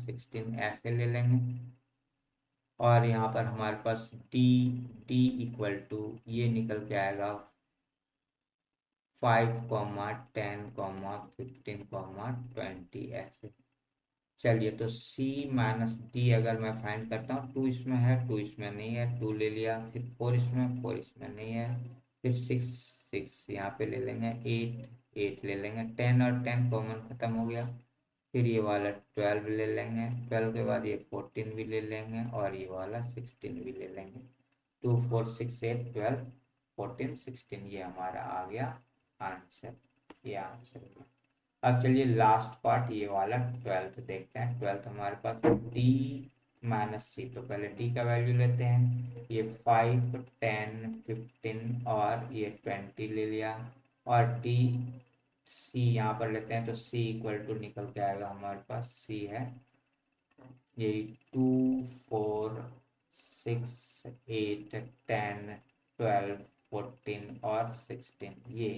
16 ऐसे ले लेंगे। और यहाँ पर हमारे पास डी, डी इक्वल टू ये निकल के आएगा 5 10 15 20 ऐसे। चलिए, तो C माइनस डी अगर मैं फाइंड करता हूँ, 2 इसमें है, 2 इसमें नहीं है, 2 ले लिया, फिर 4 इसमें, 4 इसमें नहीं है, फिर 6 6 यहाँ पे ले लेंगे, 8 8 ले लेंगे, 10 और 10 कॉमन खत्म हो गया, फिर ये वाला 12 ले लेंगे, 12 के बाद ये 14 भी ले लेंगे और ये वाला 16 भी ले लेंगे। 2 4 6 8 12 14 16, ये हमारा आ गया आंसर। ये आंसर। अब चलिए लास्ट पार्ट ये वाला 12th देखते हैं। 12th हमारे पास डी माइनस सी, तो पहले डी का वैल्यू लेते हैं, ये 5 10 15 और ये 20 ले लिया। और डी सी यहाँ पर लेते हैं, तो सी इक्वल टू निकल के आएगा हमारे पास, सी है ये 2 4 6 8 10 12 14 और 16 ये।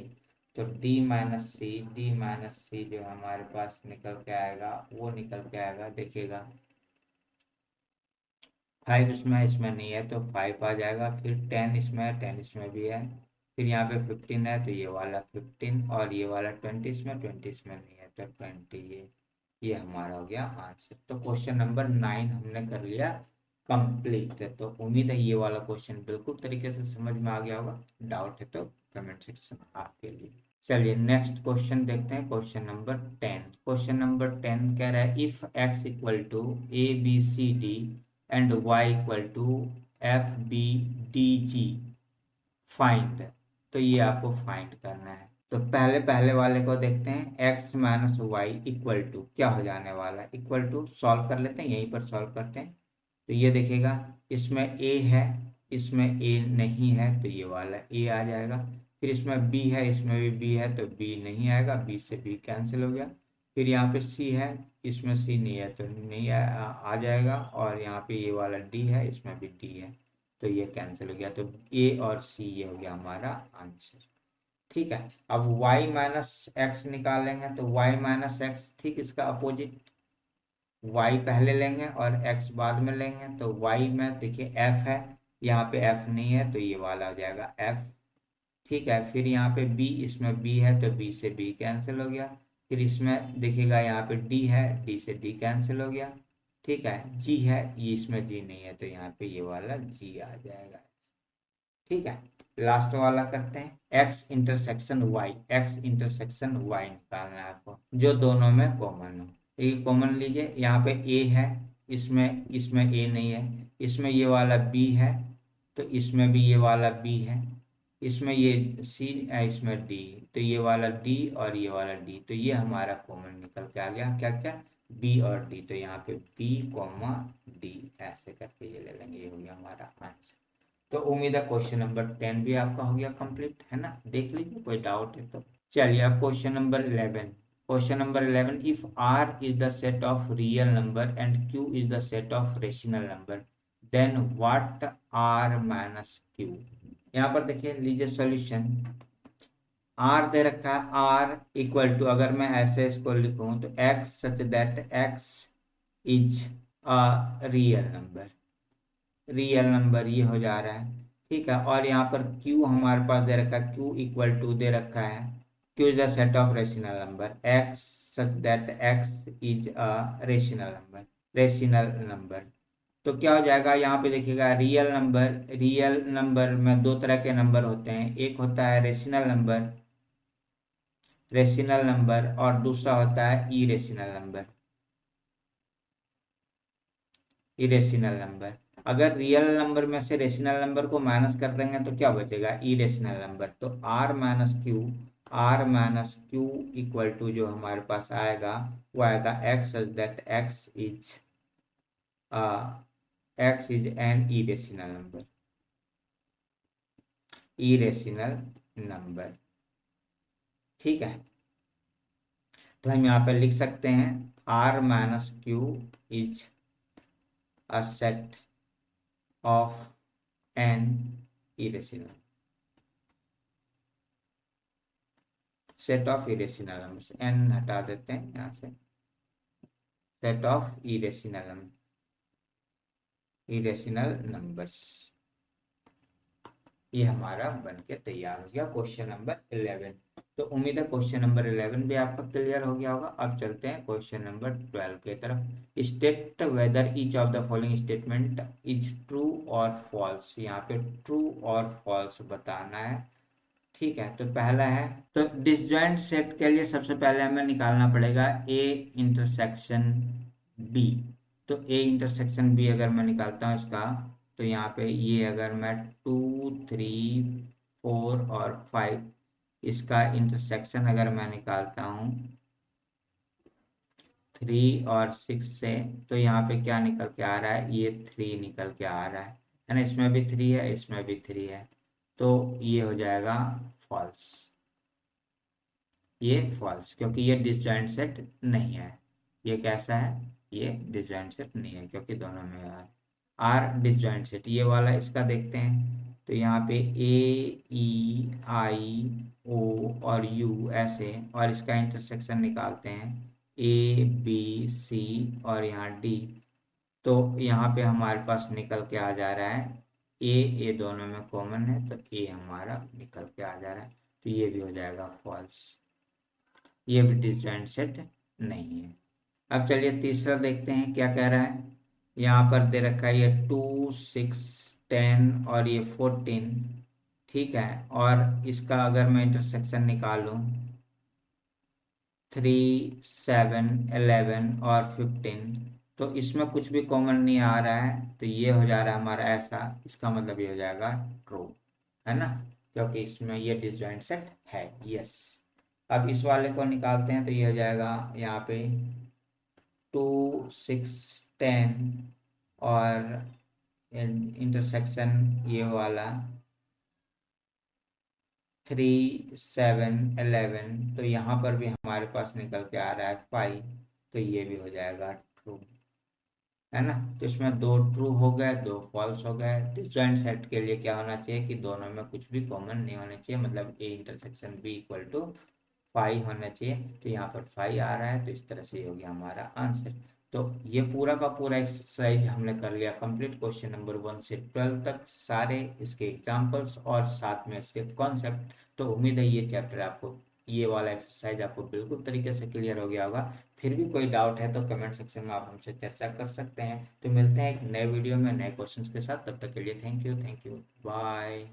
तो d माइनस सी, डी माइनस सी जो हमारे पास निकल के आएगा वो निकल के आएगा, देखिएगा 5 इसमें नहीं है तो 5 आ जाएगा, फिर 10 इसमें है, 10 इसमें भी है, फिर यहाँ पे 15 है तो ये वाला 15, और ये वाला 20 इसमें, 20 इसमें नहीं है तो 20, ये हमारा हो गया आंसर। तो क्वेश्चन नंबर 9 हमने कर लिया कंप्लीट है। तो उम्मीद है ये वाला क्वेश्चन बिल्कुल तरीके से समझ में आ गया होगा। डाउट है तो कमेंट सेक्शन आपके लिए। चलिए नेक्स्ट क्वेश्चन देखते हैं, क्वेश्चन नंबर 10। क्वेश्चन नंबर 10 कह रहा है if x equal to A B C D and y equal to F B D G find. तो ये आपको फाइंड करना है। तो पहले पहले वाले को देखते हैं, x minus Y equal to क्या हो जाने वाला है, इक्वल टू सॉल्व कर लेते हैं, यहीं पर सॉल्व करते हैं। तो ये देखिएगा इसमें a है, इसमें a नहीं है तो ये वाला a आ जाएगा। फिर इसमें b है, इसमें भी b है तो b नहीं आएगा, b से b कैंसिल हो गया। फिर यहाँ पे c है, इसमें c नहीं है तो नहीं आ जाएगा, और यहाँ पे ये वाला d है, इसमें भी d है तो ये कैंसिल हो गया। तो a और c ये हो गया हमारा आंसर। ठीक है, अब y माइनस एक्स निकालेंगे तो y माइनस एक्स ठीक इसका अपोजिट, y पहले लेंगे और x बाद में लेंगे। तो y में देखिए f है, यहाँ पे f नहीं है तो ये वाला हो जाएगा f। ठीक है, फिर यहाँ पे b, इसमें b है तो b से b कैंसिल हो गया। फिर इसमें देखिएगा यहाँ पे d है, d से d कैंसिल हो गया। ठीक है, g है, ये इसमें g नहीं है तो यहाँ पे ये वाला g आ जाएगा। ठीक है, लास्ट वाला करते हैं, x intersection y, x intersection y निकालना है आपको जो दोनों में कॉमन हो। ये कॉमन लीजिए, यहाँ पे a है, इसमें इसमें a नहीं है, इसमें ये वाला b है तो इसमें भी ये वाला b है, इसमें ये c है, इसमें d, तो ये वाला d और ये वाला d, तो ये हमारा कॉमन निकल के आ गया, क्या क्या b और d। तो यहाँ पे b कॉमा d ऐसे करके ये ले लेंगे, ये हो गया हमारा आंसर। तो उम्मीद है क्वेश्चन नंबर 10 भी आपका हो गया कंप्लीट, है ना। देख लीजिए कोई डाउट है तो। चलिए अब question number 11। Question number 11, if r is the set of real number and q is the set of rational number then what r minus q। यहाँ पर देखिए लीजिए सॉल्यूशन, r दे रखा है, r इक्वल टू, अगर मैं ऐसे इसको लिखूं तो x such that x is a real number ये हो जा रहा है। ठीक है, और यहाँ पर q हमारे पास दे रखा है, q इक्वल टू दे रखा है, q is the set of rational number, x such that x is a rational number. तो क्या हो जाएगा, यहाँ पे देखिएगा रियल नंबर में दो तरह के नंबर होते हैं, एक होता है रेशनल नंबर और दूसरा होता है इरेशनल नंबर। अगर रियल नंबर में से रेशनल नंबर को माइनस कर देंगे तो क्या बचेगा, इरेशनल नंबर। तो R minus Q equal to जो हमारे पास आएगा वो आएगा x such that x is an irrational number. ठीक है, तो हम यहाँ पे लिख सकते हैं R minus Q is a set of an irrational set of irrational numbers, an हटा देते हैं यहाँ से, सेट ऑफ इरेशनल नंबर्स। ये हमारा बन के तैयार हो गया क्वेश्चन नंबर 11। तो उम्मीद है क्वेश्चन नंबर 11 भी आपका क्लियर हो गया होगा। अब चलते हैं क्वेश्चन नंबर 12 के तरफ। State whether each of the following statement is true और फॉल्स। यहाँ पे ट्रू और फॉल्स बताना है। ठीक है, तो पहला है, तो डिसजॉइंट सेट के लिए सबसे पहले हमें निकालना पड़ेगा ए इंटरसेक्शन बी। तो ए इंटरसेक्शन बी अगर मैं निकालता हूँ इसका, तो यहाँ पे ये अगर मैं 2 3 4 और 5 इसका इंटरसेक्शन अगर मैं निकालता हूँ 3 और 6 से, तो यहाँ पे क्या निकल के आ रहा है, ये 3 निकल के आ रहा है ना। इसमें भी 3 है, इसमें भी 3 है, तो ये हो जाएगा फॉल्स। ये फॉल्स क्योंकि ये डिसजॉइंट सेट नहीं है। ये कैसा है, ये डिसजॉइंट सेट नहीं है क्योंकि दोनों में आर डिसजॉइंट सेट। ये वाला इसका देखते हैं, तो यहाँ पे ए ई आई ओ और यू ऐसे, और इसका इंटरसेक्शन निकालते हैं ए बी सी और यहाँ डी। तो यहाँ पे हमारे पास निकल के आ जा रहा है ए दोनों में कॉमन है, तो ए हमारा निकल के आ जा रहा है, तो ये भी हो जाएगा फॉल्स, ये भी डिसजॉइंट सेट नहीं है। अब चलिए तीसरा देखते हैं क्या कह रहा है। यहाँ पर दे रखा है ये 2 6 10 और ये 14, ठीक है। और इसका अगर मैं इंटरसेक्शन निकालूं 3 7 11 और 15, तो इसमें कुछ भी कॉमन नहीं आ रहा है, तो ये हो जा रहा है हमारा ऐसा, इसका मतलब ये हो जाएगा ट्रू, है ना, क्योंकि इसमें ये डिसजॉइंट सेट है। यस। अब इस वाले को निकालते हैं, तो ये हो जाएगा यहाँ पे 2 6 10 और इंटरसेक्शन ये वाला 3 7 11, तो यहाँ पर भी हमारे पास निकल के आ रहा है 5, तो ये भी हो जाएगा ट्रू, है ना। तो इसमें 2 ट्रू हो गए, 2 फॉल्स हो गए। डिसजॉइंट सेट के लिए क्या होना चाहिए कि दोनों में कुछ भी कॉमन नहीं होना चाहिए, मतलब A intersection B equal to 5 होना चाहिए, तो यहाँ पर 5 आ रहा है, तो इस तरह से ये हो गया हमारा आंसर। तो ये पूरा का पूरा एक्सरसाइज हमने कर लिया कंप्लीट, क्वेश्चन नंबर 1 से 12 तक, सारे इसके एग्जांपल्स और साथ में इसके कॉन्सेप्ट। तो उम्मीद है ये चैप्टर आपको, ये वाला एक्सरसाइज आपको बिल्कुल तरीके से क्लियर हो गया होगा। फिर भी कोई डाउट है तो कमेंट सेक्शन में आप हमसे चर्चा कर सकते हैं। तो मिलते हैं एक नए वीडियो में नए क्वेश्चंस के साथ, तब तक के लिए थैंक यू बाय।